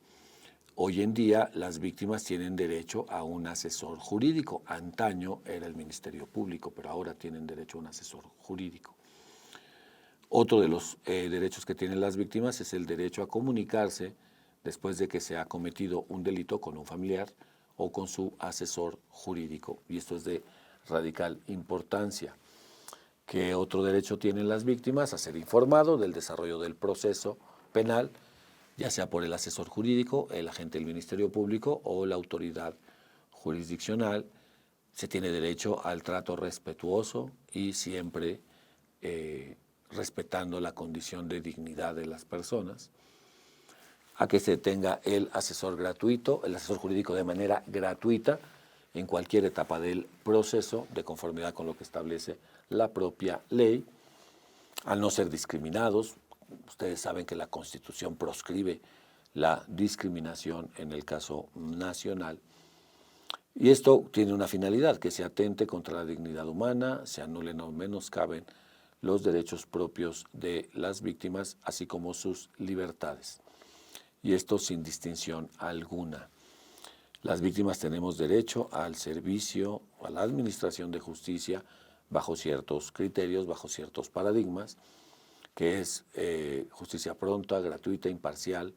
S3: Hoy en día, las víctimas tienen derecho a un asesor jurídico. Antaño era el Ministerio Público, pero ahora tienen derecho a un asesor jurídico. Otro de los derechos que tienen las víctimas es el derecho a comunicarse después de que se ha cometido un delito con un familiar o con su asesor jurídico. Y esto es de radical importancia. ¿Qué otro derecho tienen las víctimas? A ser informado del desarrollo del proceso penal, ya sea por el asesor jurídico, el agente del Ministerio Público o la autoridad jurisdiccional. Se tiene derecho al trato respetuoso y siempre respetando la condición de dignidad de las personas, a que se tenga el asesor gratuito, el asesor jurídico de manera gratuita en cualquier etapa del proceso, de conformidad con lo que establece la propia ley, al no ser discriminados. Ustedes saben que la Constitución proscribe la discriminación en el caso nacional. Y esto tiene una finalidad, que se atente contra la dignidad humana, se anulen o menoscaben los derechos propios de las víctimas, así como sus libertades. Y esto sin distinción alguna. Las víctimas tenemos derecho al servicio, a la administración de justicia, bajo ciertos criterios, bajo ciertos paradigmas, que es justicia pronta, gratuita, imparcial,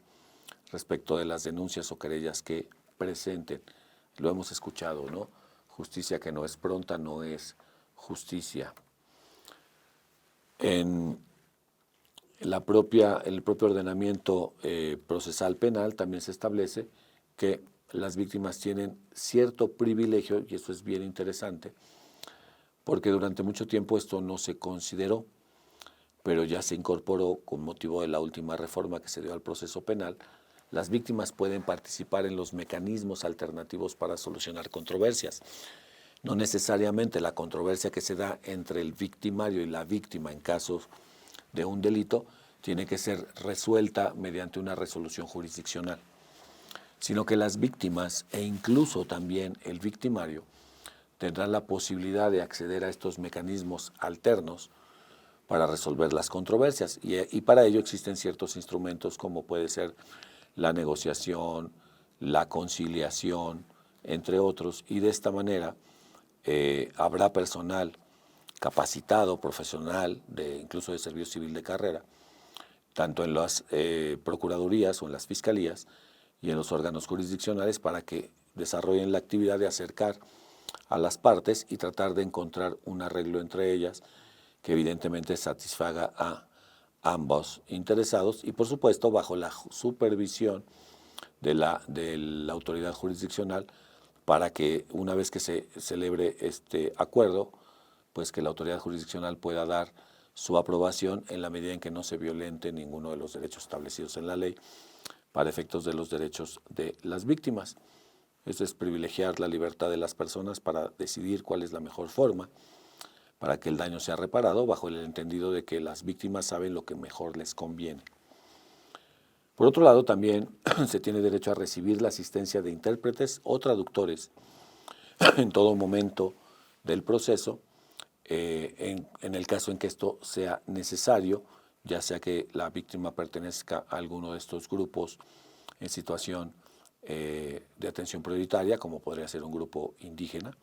S3: respecto de las denuncias o querellas que presenten. Lo hemos escuchado, ¿no? Justicia que no es pronta no es justicia. En el propio ordenamiento procesal penal también se establece que las víctimas tienen cierto privilegio, y eso es bien interesante, porque durante mucho tiempo esto no se consideró, pero ya se incorporó con motivo de la última reforma que se dio al proceso penal. Las víctimas pueden participar en los mecanismos alternativos para solucionar controversias. No necesariamente la controversia que se da entre el victimario y la víctima en casos de un delito tiene que ser resuelta mediante una resolución jurisdiccional, sino que las víctimas e incluso también el victimario tendrán la posibilidad de acceder a estos mecanismos alternos para resolver las controversias. Y para ello existen ciertos instrumentos como puede ser la negociación, la conciliación, entre otros, y de esta manera habrá personal capacitado, profesional, incluso de servicio civil de carrera, tanto en las procuradurías o en las fiscalías y en los órganos jurisdiccionales para que desarrollen la actividad de acercar a las partes y tratar de encontrar un arreglo entre ellas que evidentemente satisfaga a ambos interesados y por supuesto bajo la supervisión de la autoridad jurisdiccional para que una vez que se celebre este acuerdo, pues que la autoridad jurisdiccional pueda dar su aprobación en la medida en que no se violente ninguno de los derechos establecidos en la ley para efectos de los derechos de las víctimas. Esto es privilegiar la libertad de las personas para decidir cuál es la mejor forma para que el daño sea reparado bajo el entendido de que las víctimas saben lo que mejor les conviene. Por otro lado, también se tiene derecho a recibir la asistencia de intérpretes o traductores en todo momento del proceso, en el caso en que esto sea necesario, ya sea que la víctima pertenezca a alguno de estos grupos en situación de atención prioritaria, como podría ser un grupo indígena,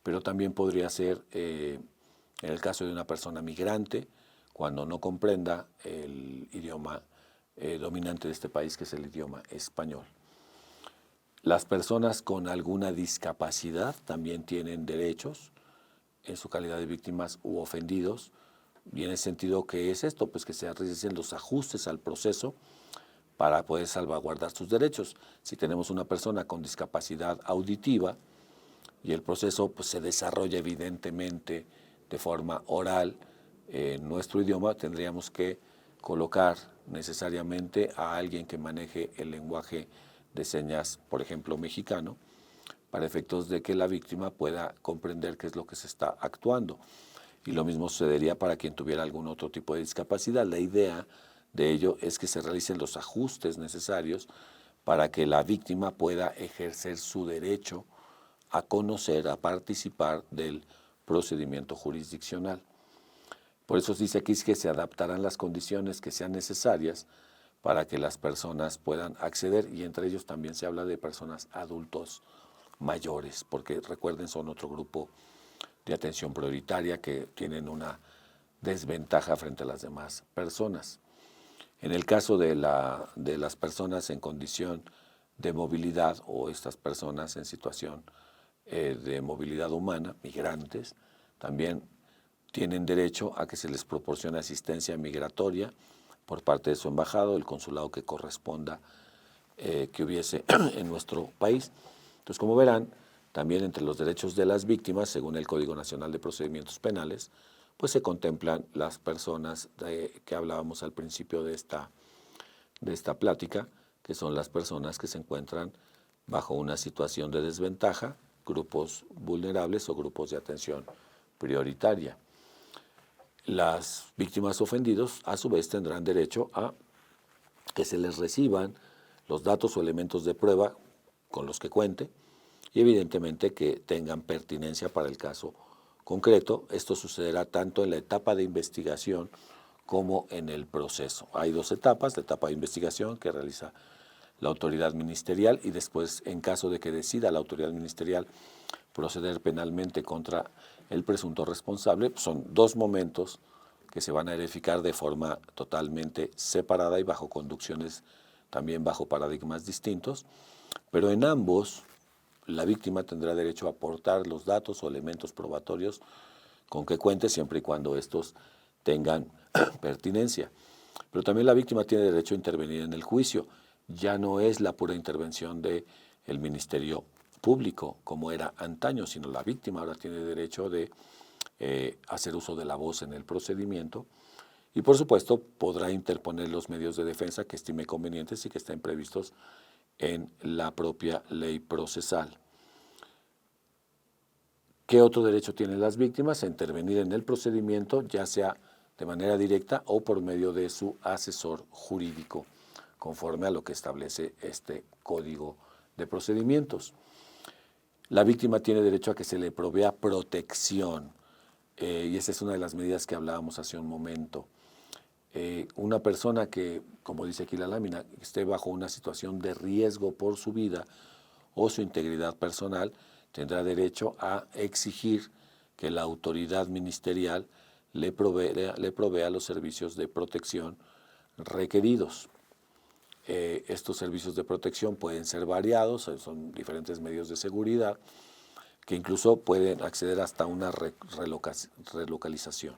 S3: pero también podría ser, en el caso de una persona migrante, cuando no comprenda el idioma dominante de este país, que es el idioma español. Las personas con alguna discapacidad también tienen derechos en su calidad de víctimas u ofendidos, y en el sentido que es esto, pues que se realicen los ajustes al proceso para poder salvaguardar sus derechos. Si tenemos una persona con discapacidad auditiva y el proceso pues, se desarrolla evidentemente de forma oral en nuestro idioma, tendríamos que colocar necesariamente a alguien que maneje el lenguaje de señas, por ejemplo, mexicano, para efectos de que la víctima pueda comprender qué es lo que se está actuando. Y lo mismo sucedería para quien tuviera algún otro tipo de discapacidad. La idea de ello es que se realicen los ajustes necesarios para que la víctima pueda ejercer su derecho a conocer, a participar del procedimiento jurisdiccional. Por eso se dice aquí que se adaptarán las condiciones que sean necesarias para que las personas puedan acceder, y entre ellos también se habla de personas adultos mayores, porque recuerden, son otro grupo de atención prioritaria que tienen una desventaja frente a las demás personas. En el caso de las personas en condición de movilidad o estas personas en situación de movilidad humana, migrantes, también tienen derecho a que se les proporcione asistencia migratoria por parte de su embajada o el consulado que corresponda que hubiese en nuestro país. Entonces, como verán, también entre los derechos de las víctimas, según el Código Nacional de Procedimientos Penales, pues se contemplan las personas que hablábamos al principio de esta plática, que son las personas que se encuentran bajo una situación de desventaja, grupos vulnerables o grupos de atención prioritaria. Las víctimas ofendidos, a su vez, tendrán derecho a que se les reciban los datos o elementos de prueba con los que cuente y evidentemente que tengan pertinencia para el caso concreto. Esto sucederá tanto en la etapa de investigación como en el proceso. Hay dos etapas: la etapa de investigación que realiza la autoridad ministerial y después, en caso de que decida la autoridad ministerial proceder penalmente contra el presunto responsable, son dos momentos que se van a verificar de forma totalmente separada y bajo conducciones, también bajo paradigmas distintos, pero en ambos la víctima tendrá derecho a aportar los datos o elementos probatorios con que cuente, siempre y cuando estos tengan pertinencia. Pero también la víctima tiene derecho a intervenir en el juicio. Ya no es la pura intervención del Ministerio Público como era antaño, sino la víctima ahora tiene derecho de hacer uso de la voz en el procedimiento y, por supuesto, podrá interponer los medios de defensa que estime convenientes y que estén previstos en la propia ley procesal. ¿Qué otro derecho tienen las víctimas? A intervenir en el procedimiento, ya sea de manera directa o por medio de su asesor jurídico, conforme a lo que establece este Código de Procedimientos. La víctima tiene derecho a que se le provea protección y esa es una de las medidas que hablábamos hace un momento. Una persona que, como dice aquí la lámina, esté bajo una situación de riesgo por su vida o su integridad personal, tendrá derecho a exigir que la autoridad ministerial le provea los servicios de protección requeridos. Estos servicios de protección pueden ser variados, son diferentes medios de seguridad, que incluso pueden acceder hasta una relocalización.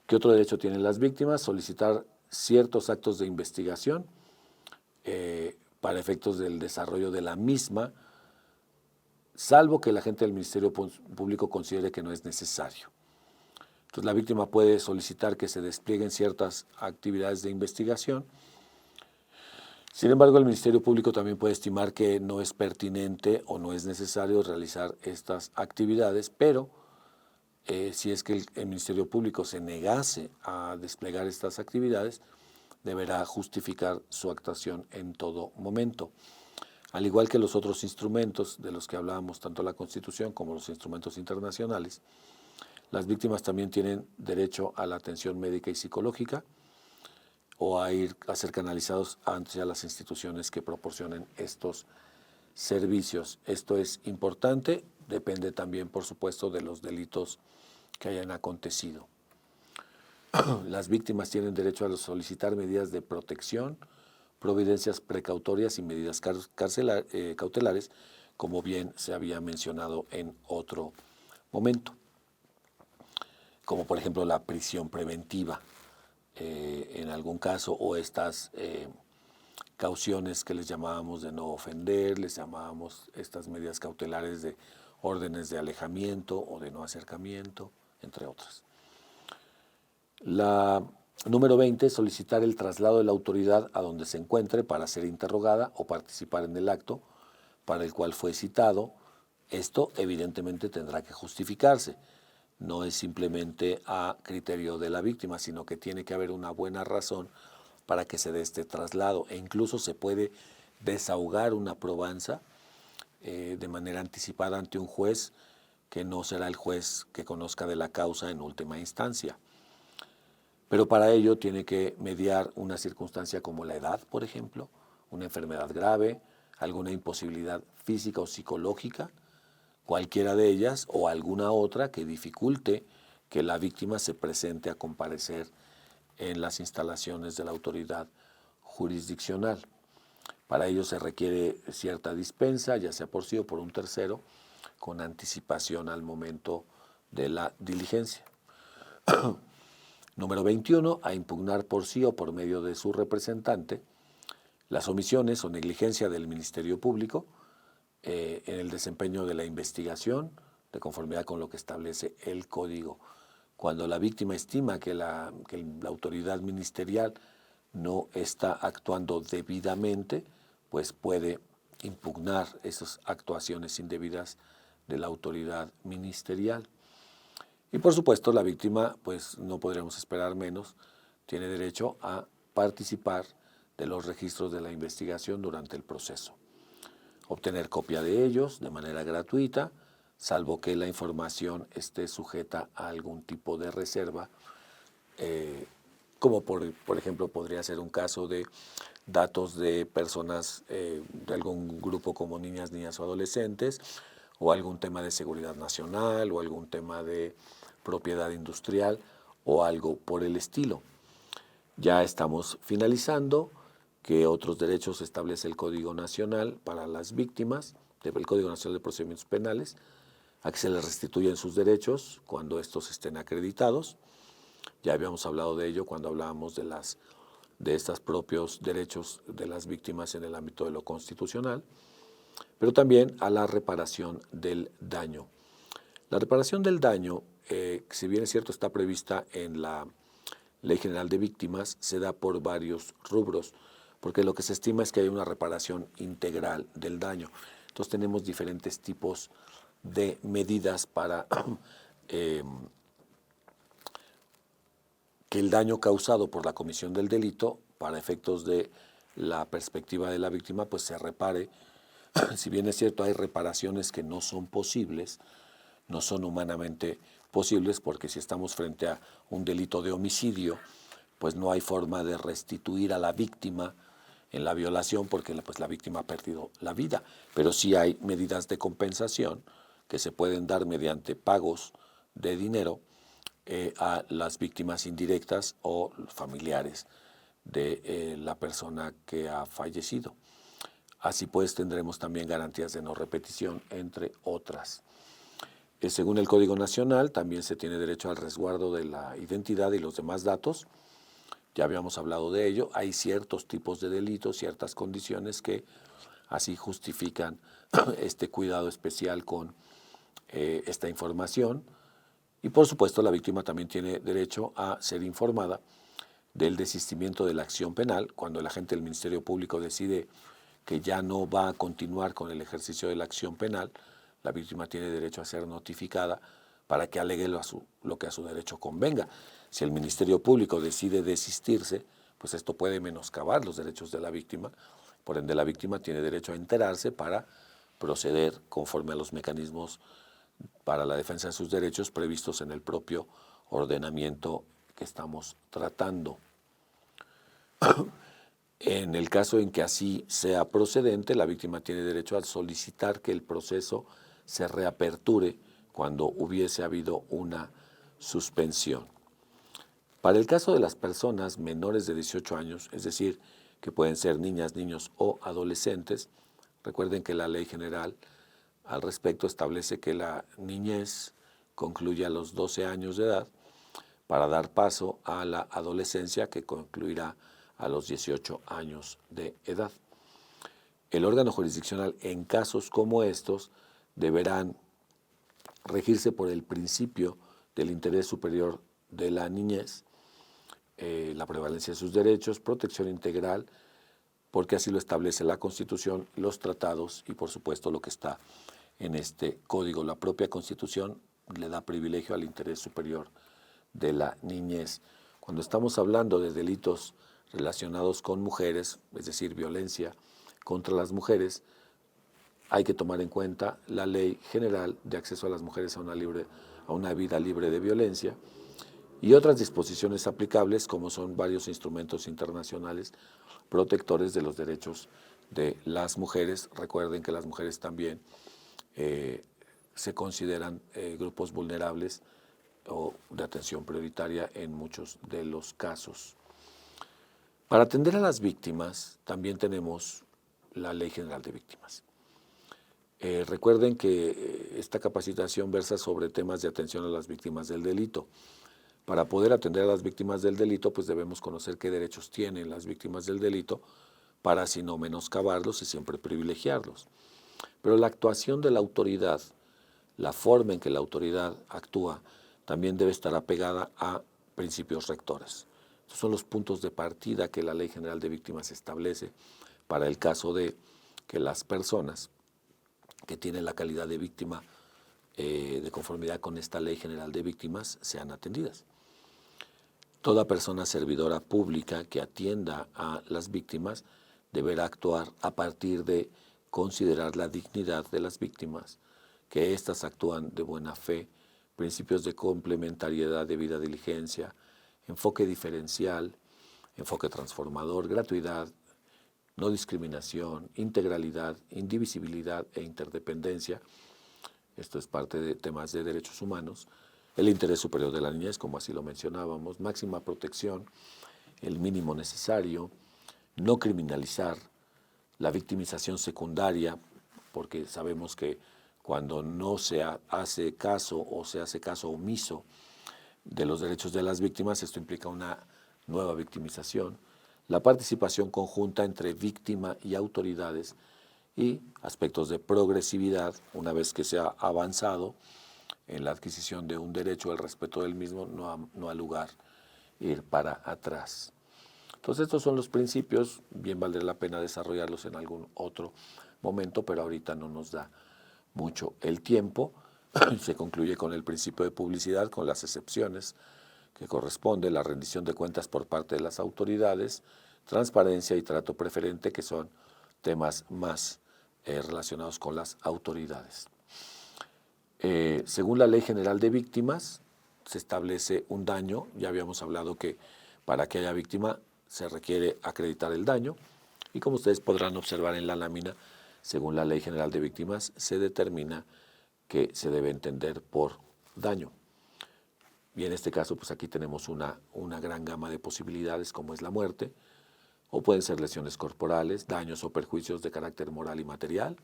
S3: ¿Qué otro derecho tienen las víctimas? Solicitar ciertos actos de investigación para efectos del desarrollo de la misma, salvo que el agente del Ministerio Público considere que no es necesario. Entonces, la víctima puede solicitar que se desplieguen ciertas actividades de investigación. Sin embargo, el Ministerio Público también puede estimar que no es pertinente o no es necesario realizar estas actividades, pero si es que el Ministerio Público se negase a desplegar estas actividades, deberá justificar su actuación en todo momento. Al igual que los otros instrumentos de los que hablábamos, tanto la Constitución como los instrumentos internacionales, las víctimas también tienen derecho a la atención médica y psicológica o a ser canalizados hacia las instituciones que proporcionen estos servicios. Esto es importante, depende también, por supuesto, de los delitos que hayan acontecido. Las víctimas tienen derecho a solicitar medidas de protección, providencias precautorias y medidas cautelares, como bien se había mencionado en otro momento, como por ejemplo la prisión preventiva en algún caso, o estas cauciones que les llamábamos de no ofender, les llamábamos estas medidas cautelares de órdenes de alejamiento o de no acercamiento, entre otras. La número 20, solicitar el traslado de la autoridad a donde se encuentre para ser interrogada o participar en el acto para el cual fue citado. Esto evidentemente tendrá que justificarse. No es simplemente a criterio de la víctima, sino que tiene que haber una buena razón para que se dé este traslado. E incluso se puede desahogar una probanza de manera anticipada ante un juez que no será el juez que conozca de la causa en última instancia. Pero para ello tiene que mediar una circunstancia como la edad, por ejemplo, una enfermedad grave, alguna imposibilidad física o psicológica, cualquiera de ellas, o alguna otra que dificulte que la víctima se presente a comparecer en las instalaciones de la autoridad jurisdiccional. Para ello se requiere cierta dispensa, ya sea por sí o por un tercero, con anticipación al momento de la diligencia. Número 21, a impugnar por sí o por medio de su representante las omisiones o negligencia del Ministerio Público en el desempeño de la investigación, de conformidad con lo que establece el Código. Cuando la víctima estima que la autoridad ministerial no está actuando debidamente, pues puede impugnar esas actuaciones indebidas de la autoridad ministerial. Y por supuesto la víctima, pues no podríamos esperar menos, tiene derecho a participar de los registros de la investigación durante el proceso. Obtener copia de ellos de manera gratuita, salvo que la información esté sujeta a algún tipo de reserva, como por ejemplo podría ser un caso de datos de personas de algún grupo como niñas o adolescentes, o algún tema de seguridad nacional, o algún tema de propiedad industrial, o algo por el estilo. Ya estamos finalizando. ¿Qué otros derechos establece el Código Nacional para las víctimas, el Código Nacional de Procedimientos Penales? A que se les restituyen sus derechos cuando estos estén acreditados. Ya habíamos hablado de ello cuando hablábamos de estos propios derechos de las víctimas en el ámbito de lo constitucional, pero también a la reparación del daño. La reparación del daño, si bien es cierto está prevista en la Ley General de Víctimas, se da por varios rubros, porque lo que se estima es que hay una reparación integral del daño. Entonces tenemos diferentes tipos de medidas para que el daño causado por la comisión del delito, para efectos de la perspectiva de la víctima, pues se repare. Si bien es cierto, hay reparaciones que no son posibles, no son humanamente posibles, porque si estamos frente a un delito de homicidio, pues no hay forma de restituir a la víctima en la violación, porque pues la víctima ha perdido la vida, pero sí hay medidas de compensación que se pueden dar mediante pagos de dinero a las víctimas indirectas o familiares de la persona que ha fallecido. Así pues tendremos también garantías de no repetición, entre otras. Según el Código Nacional, también se tiene derecho al resguardo de la identidad y los demás datos. Ya habíamos hablado de ello. Hay ciertos tipos de delitos, ciertas condiciones que así justifican este cuidado especial con esta información. Y por supuesto, la víctima también tiene derecho a ser informada del desistimiento de la acción penal. Cuando el agente del Ministerio Público decide que ya no va a continuar con el ejercicio de la acción penal, la víctima tiene derecho a ser notificada para que alegue lo que a su derecho convenga. Si el Ministerio Público decide desistirse, pues esto puede menoscabar los derechos de la víctima. Por ende, la víctima tiene derecho a enterarse para proceder conforme a los mecanismos para la defensa de sus derechos previstos en el propio ordenamiento que estamos tratando. En el caso en que así sea procedente, la víctima tiene derecho a solicitar que el proceso se reaperture cuando hubiese habido una suspensión. Para el caso de las personas menores de 18 años, es decir, que pueden ser niñas, niños o adolescentes, recuerden que la ley general al respecto establece que la niñez concluye a los 12 años de edad para dar paso a la adolescencia, que concluirá a los 18 años de edad. El órgano jurisdiccional en casos como estos deberán regirse por el principio del interés superior de la niñez, la prevalencia de sus derechos, protección integral, porque así lo establece la Constitución, los tratados y por supuesto lo que está en este código. La propia Constitución le da privilegio al interés superior de la niñez. Cuando estamos hablando de delitos relacionados con mujeres, es decir, violencia contra las mujeres, hay que tomar en cuenta la Ley General de Acceso a las Mujeres a una vida libre de violencia y otras disposiciones aplicables, como son varios instrumentos internacionales protectores de los derechos de las mujeres. Recuerden que las mujeres también se consideran grupos vulnerables o de atención prioritaria en muchos de los casos. Para atender a las víctimas también tenemos la Ley General de Víctimas. Recuerden que esta capacitación versa sobre temas de atención a las víctimas del delito. Para poder atender a las víctimas del delito, pues debemos conocer qué derechos tienen las víctimas del delito para así no menoscabarlos y siempre privilegiarlos. Pero la actuación de la autoridad, la forma en que la autoridad actúa, también debe estar apegada a principios rectores. Estos son los puntos de partida que la Ley General de Víctimas establece para el caso de que las personas que tienen la calidad de víctima de conformidad con esta Ley General de Víctimas sean atendidas. Toda persona servidora pública que atienda a las víctimas deberá actuar a partir de considerar la dignidad de las víctimas, que éstas actúan de buena fe, principios de complementariedad, debida diligencia, enfoque diferencial, enfoque transformador, gratuidad, no discriminación, integralidad, indivisibilidad e interdependencia. Esto es parte de temas de derechos humanos. El interés superior de la niñez, como así lo mencionábamos, máxima protección, el mínimo necesario, no criminalizar, la victimización secundaria, porque sabemos que cuando no se hace caso o se hace caso omiso de los derechos de las víctimas, esto implica una nueva victimización, la participación conjunta entre víctima y autoridades y aspectos de progresividad. Una vez que se ha avanzado en la adquisición de un derecho, el respeto del mismo, no ha lugar ir para atrás. Entonces estos son los principios, bien valdría la pena desarrollarlos en algún otro momento, pero ahorita no nos da mucho el tiempo. Se concluye con el principio de publicidad, con las excepciones que corresponde, la rendición de cuentas por parte de las autoridades, transparencia y trato preferente, que son temas más relacionados con las autoridades. Según la Ley General de Víctimas, se establece un daño. Ya habíamos hablado que para que haya víctima se requiere acreditar el daño. Y como ustedes podrán observar en la lámina, según la Ley General de Víctimas, se determina que se debe entender por daño. Y en este caso, pues aquí tenemos una gran gama de posibilidades, como es la muerte, o pueden ser lesiones corporales, daños o perjuicios de carácter moral y material,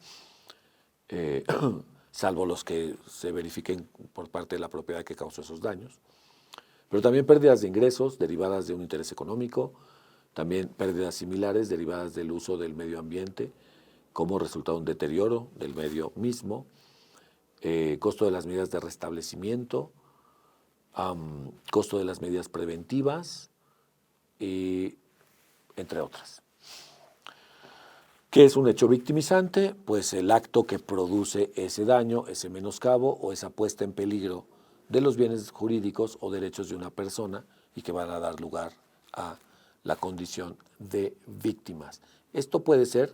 S3: salvo los que se verifiquen por parte de la propiedad que causó esos daños. Pero también pérdidas de ingresos derivadas de un interés económico, también pérdidas similares derivadas del uso del medio ambiente como resultado de un deterioro del medio mismo, costo de las medidas de restablecimiento, costo de las medidas preventivas, y entre otras. ¿Qué es un hecho victimizante? Pues el acto que produce ese daño, ese menoscabo o esa puesta en peligro de los bienes jurídicos o derechos de una persona y que van a dar lugar a la condición de víctimas. Esto puede ser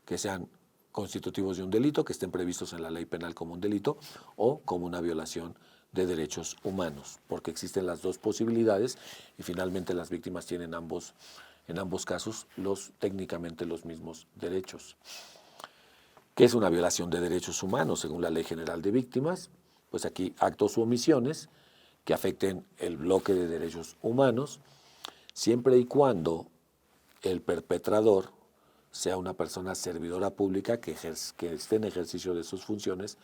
S3: que sean constitutivos de un delito, que estén previstos en la ley penal como un delito o como una violación de derechos humanos, porque existen las dos posibilidades y finalmente las víctimas tienen en ambos casos técnicamente los mismos derechos. ¿Qué es una violación de derechos humanos según la Ley General de Víctimas? Pues aquí actos u omisiones que afecten el bloque de derechos humanos, siempre y cuando el perpetrador sea una persona servidora pública que esté en ejercicio de sus funciones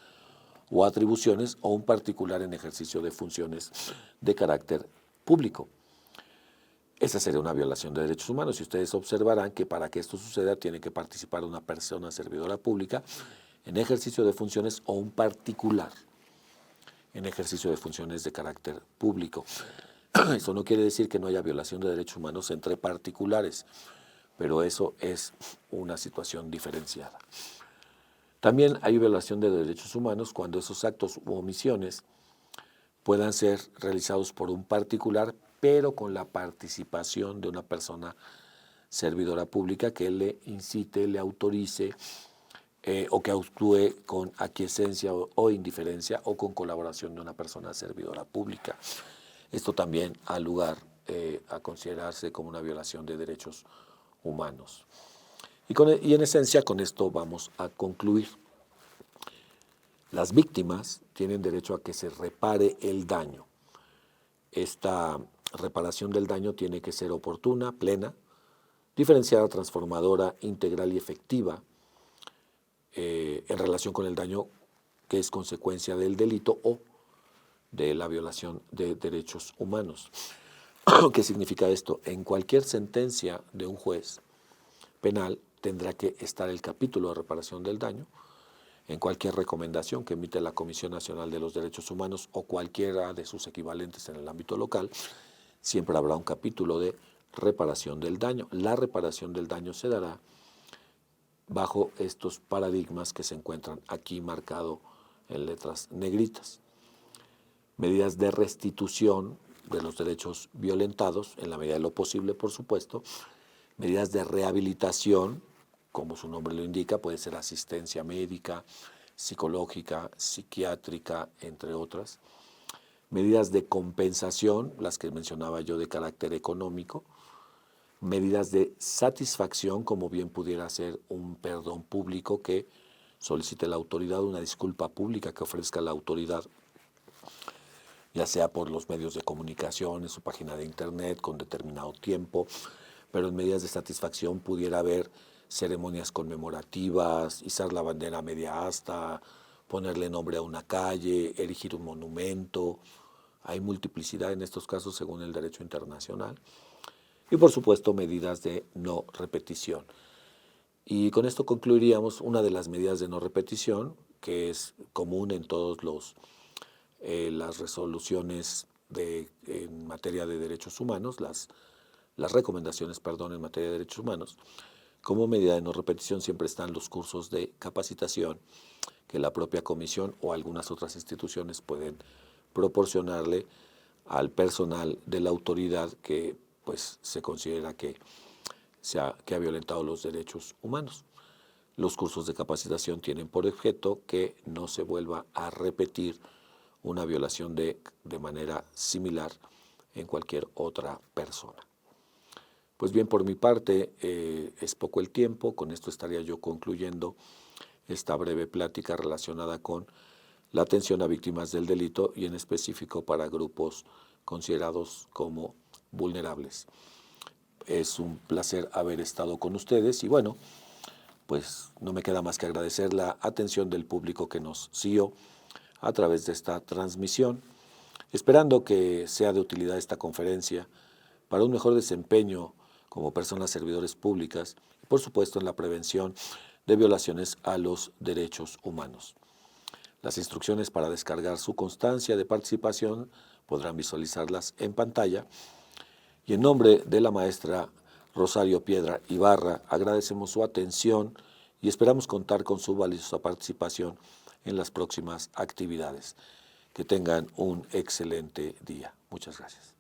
S3: o atribuciones o un particular en ejercicio de funciones de carácter público. Esa sería una violación de derechos humanos y ustedes observarán que para que esto suceda tiene que participar una persona servidora pública en ejercicio de funciones o un particular en ejercicio de funciones de carácter público. Eso no quiere decir que no haya violación de derechos humanos entre particulares, pero eso es una situación diferenciada. También hay violación de derechos humanos cuando esos actos u omisiones puedan ser realizados por un particular, pero con la participación de una persona servidora pública que le incite, le autorice o que actúe con aquiescencia o indiferencia o con colaboración de una persona servidora pública. Esto también ha lugar a considerarse como una violación de derechos humanos. Y en esencia con esto vamos a concluir. Las víctimas tienen derecho a que se repare el daño. Esta reparación del daño tiene que ser oportuna, plena, diferenciada, transformadora, integral y efectiva en relación con el daño que es consecuencia del delito o de la violación de derechos humanos. ¿Qué significa esto? En cualquier sentencia de un juez penal tendrá que estar el capítulo de reparación del daño. En cualquier recomendación que emite la Comisión Nacional de los Derechos Humanos o cualquiera de sus equivalentes en el ámbito local, siempre habrá un capítulo de reparación del daño. La reparación del daño se dará bajo estos paradigmas que se encuentran aquí marcado en letras negritas. Medidas de restitución de los derechos violentados, en la medida de lo posible, por supuesto. Medidas de rehabilitación, como su nombre lo indica, puede ser asistencia médica, psicológica, psiquiátrica, entre otras. Medidas de compensación, las que mencionaba yo de carácter económico. Medidas de satisfacción, como bien pudiera ser un perdón público que solicite la autoridad, una disculpa pública que ofrezca la autoridad, ya sea por los medios de comunicación, en su página de internet, con determinado tiempo, pero en medidas de satisfacción pudiera haber ceremonias conmemorativas, izar la bandera media asta, ponerle nombre a una calle, erigir un monumento. Hay multiplicidad en estos casos según el derecho internacional. Y por supuesto medidas de no repetición. Y con esto concluiríamos una de las medidas de no repetición, que es común en todos las resoluciones en materia de derechos humanos, las recomendaciones, en materia de derechos humanos. Como medida de no repetición siempre están los cursos de capacitación que la propia comisión o algunas otras instituciones pueden proporcionarle al personal de la autoridad que pues se considera que ha violentado los derechos humanos. Los cursos de capacitación tienen por objeto que no se vuelva a repetir una violación de manera similar en cualquier otra persona. Pues bien, por mi parte es poco el tiempo, con esto estaría yo concluyendo esta breve plática relacionada con la atención a víctimas del delito y en específico para grupos considerados como vulnerables. Es un placer haber estado con ustedes y bueno, pues no me queda más que agradecer la atención del público que nos siguió a través de esta transmisión, esperando que sea de utilidad esta conferencia para un mejor desempeño como personas servidores públicas y por supuesto en la prevención de violaciones a los derechos humanos. Las instrucciones para descargar su constancia de participación podrán visualizarlas en pantalla y en nombre de la maestra Rosario Piedra Ibarra agradecemos su atención y esperamos contar con su valiosa participación en las próximas actividades. Que tengan un excelente día. Muchas gracias.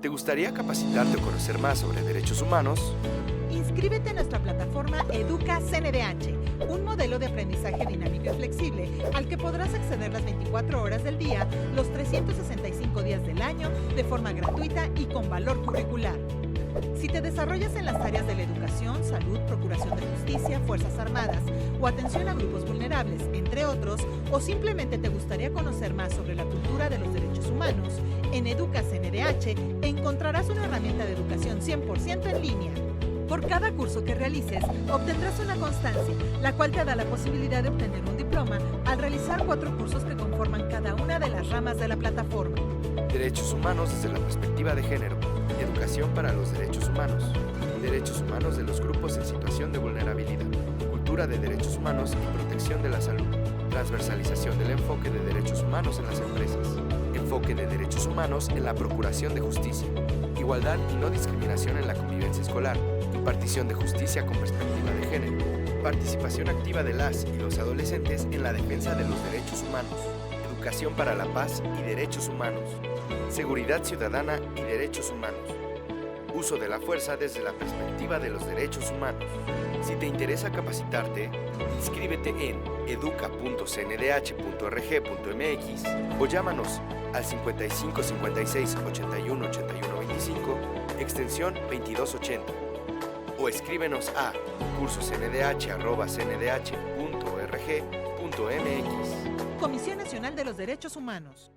S1: ¿Te gustaría capacitarte o conocer más sobre derechos humanos?
S2: Inscríbete en nuestra plataforma Educa CNDH, un modelo de aprendizaje dinámico y flexible al que podrás acceder las 24 horas del día, los 365 días del año, de forma gratuita y con valor curricular. Si te desarrollas en las áreas de la educación, salud, procuración de justicia, fuerzas armadas o atención a grupos vulnerables, entre otros, o simplemente te gustaría conocer más sobre la cultura de los derechos humanos, en Educa CNDH encontrarás una herramienta de educación 100% en línea. Por cada curso que realices, obtendrás una constancia, la cual te da la posibilidad de obtener un diploma al realizar 4 cursos que conforman cada una de las ramas de la plataforma.
S1: Derechos humanos desde la perspectiva de género. Educación para los derechos humanos. Derechos humanos de los grupos en situación de vulnerabilidad. Cultura de derechos humanos y protección de la salud. Transversalización del enfoque de derechos humanos en las empresas. Enfoque de derechos humanos en la procuración de justicia. Igualdad y no discriminación en la convivencia escolar. Impartición de justicia con perspectiva de género. Participación activa de las y los adolescentes en la defensa de los derechos humanos. Educación para la paz y derechos humanos. Seguridad ciudadana y derechos humanos. Uso de la fuerza desde la perspectiva de los derechos humanos. Si te interesa capacitarte, inscríbete en educa.cndh.org.mx o llámanos al 55 56 81 81 25, extensión 2280, o escríbenos a cursosndh@cndh.org.mx.
S2: Comisión Nacional de los Derechos Humanos.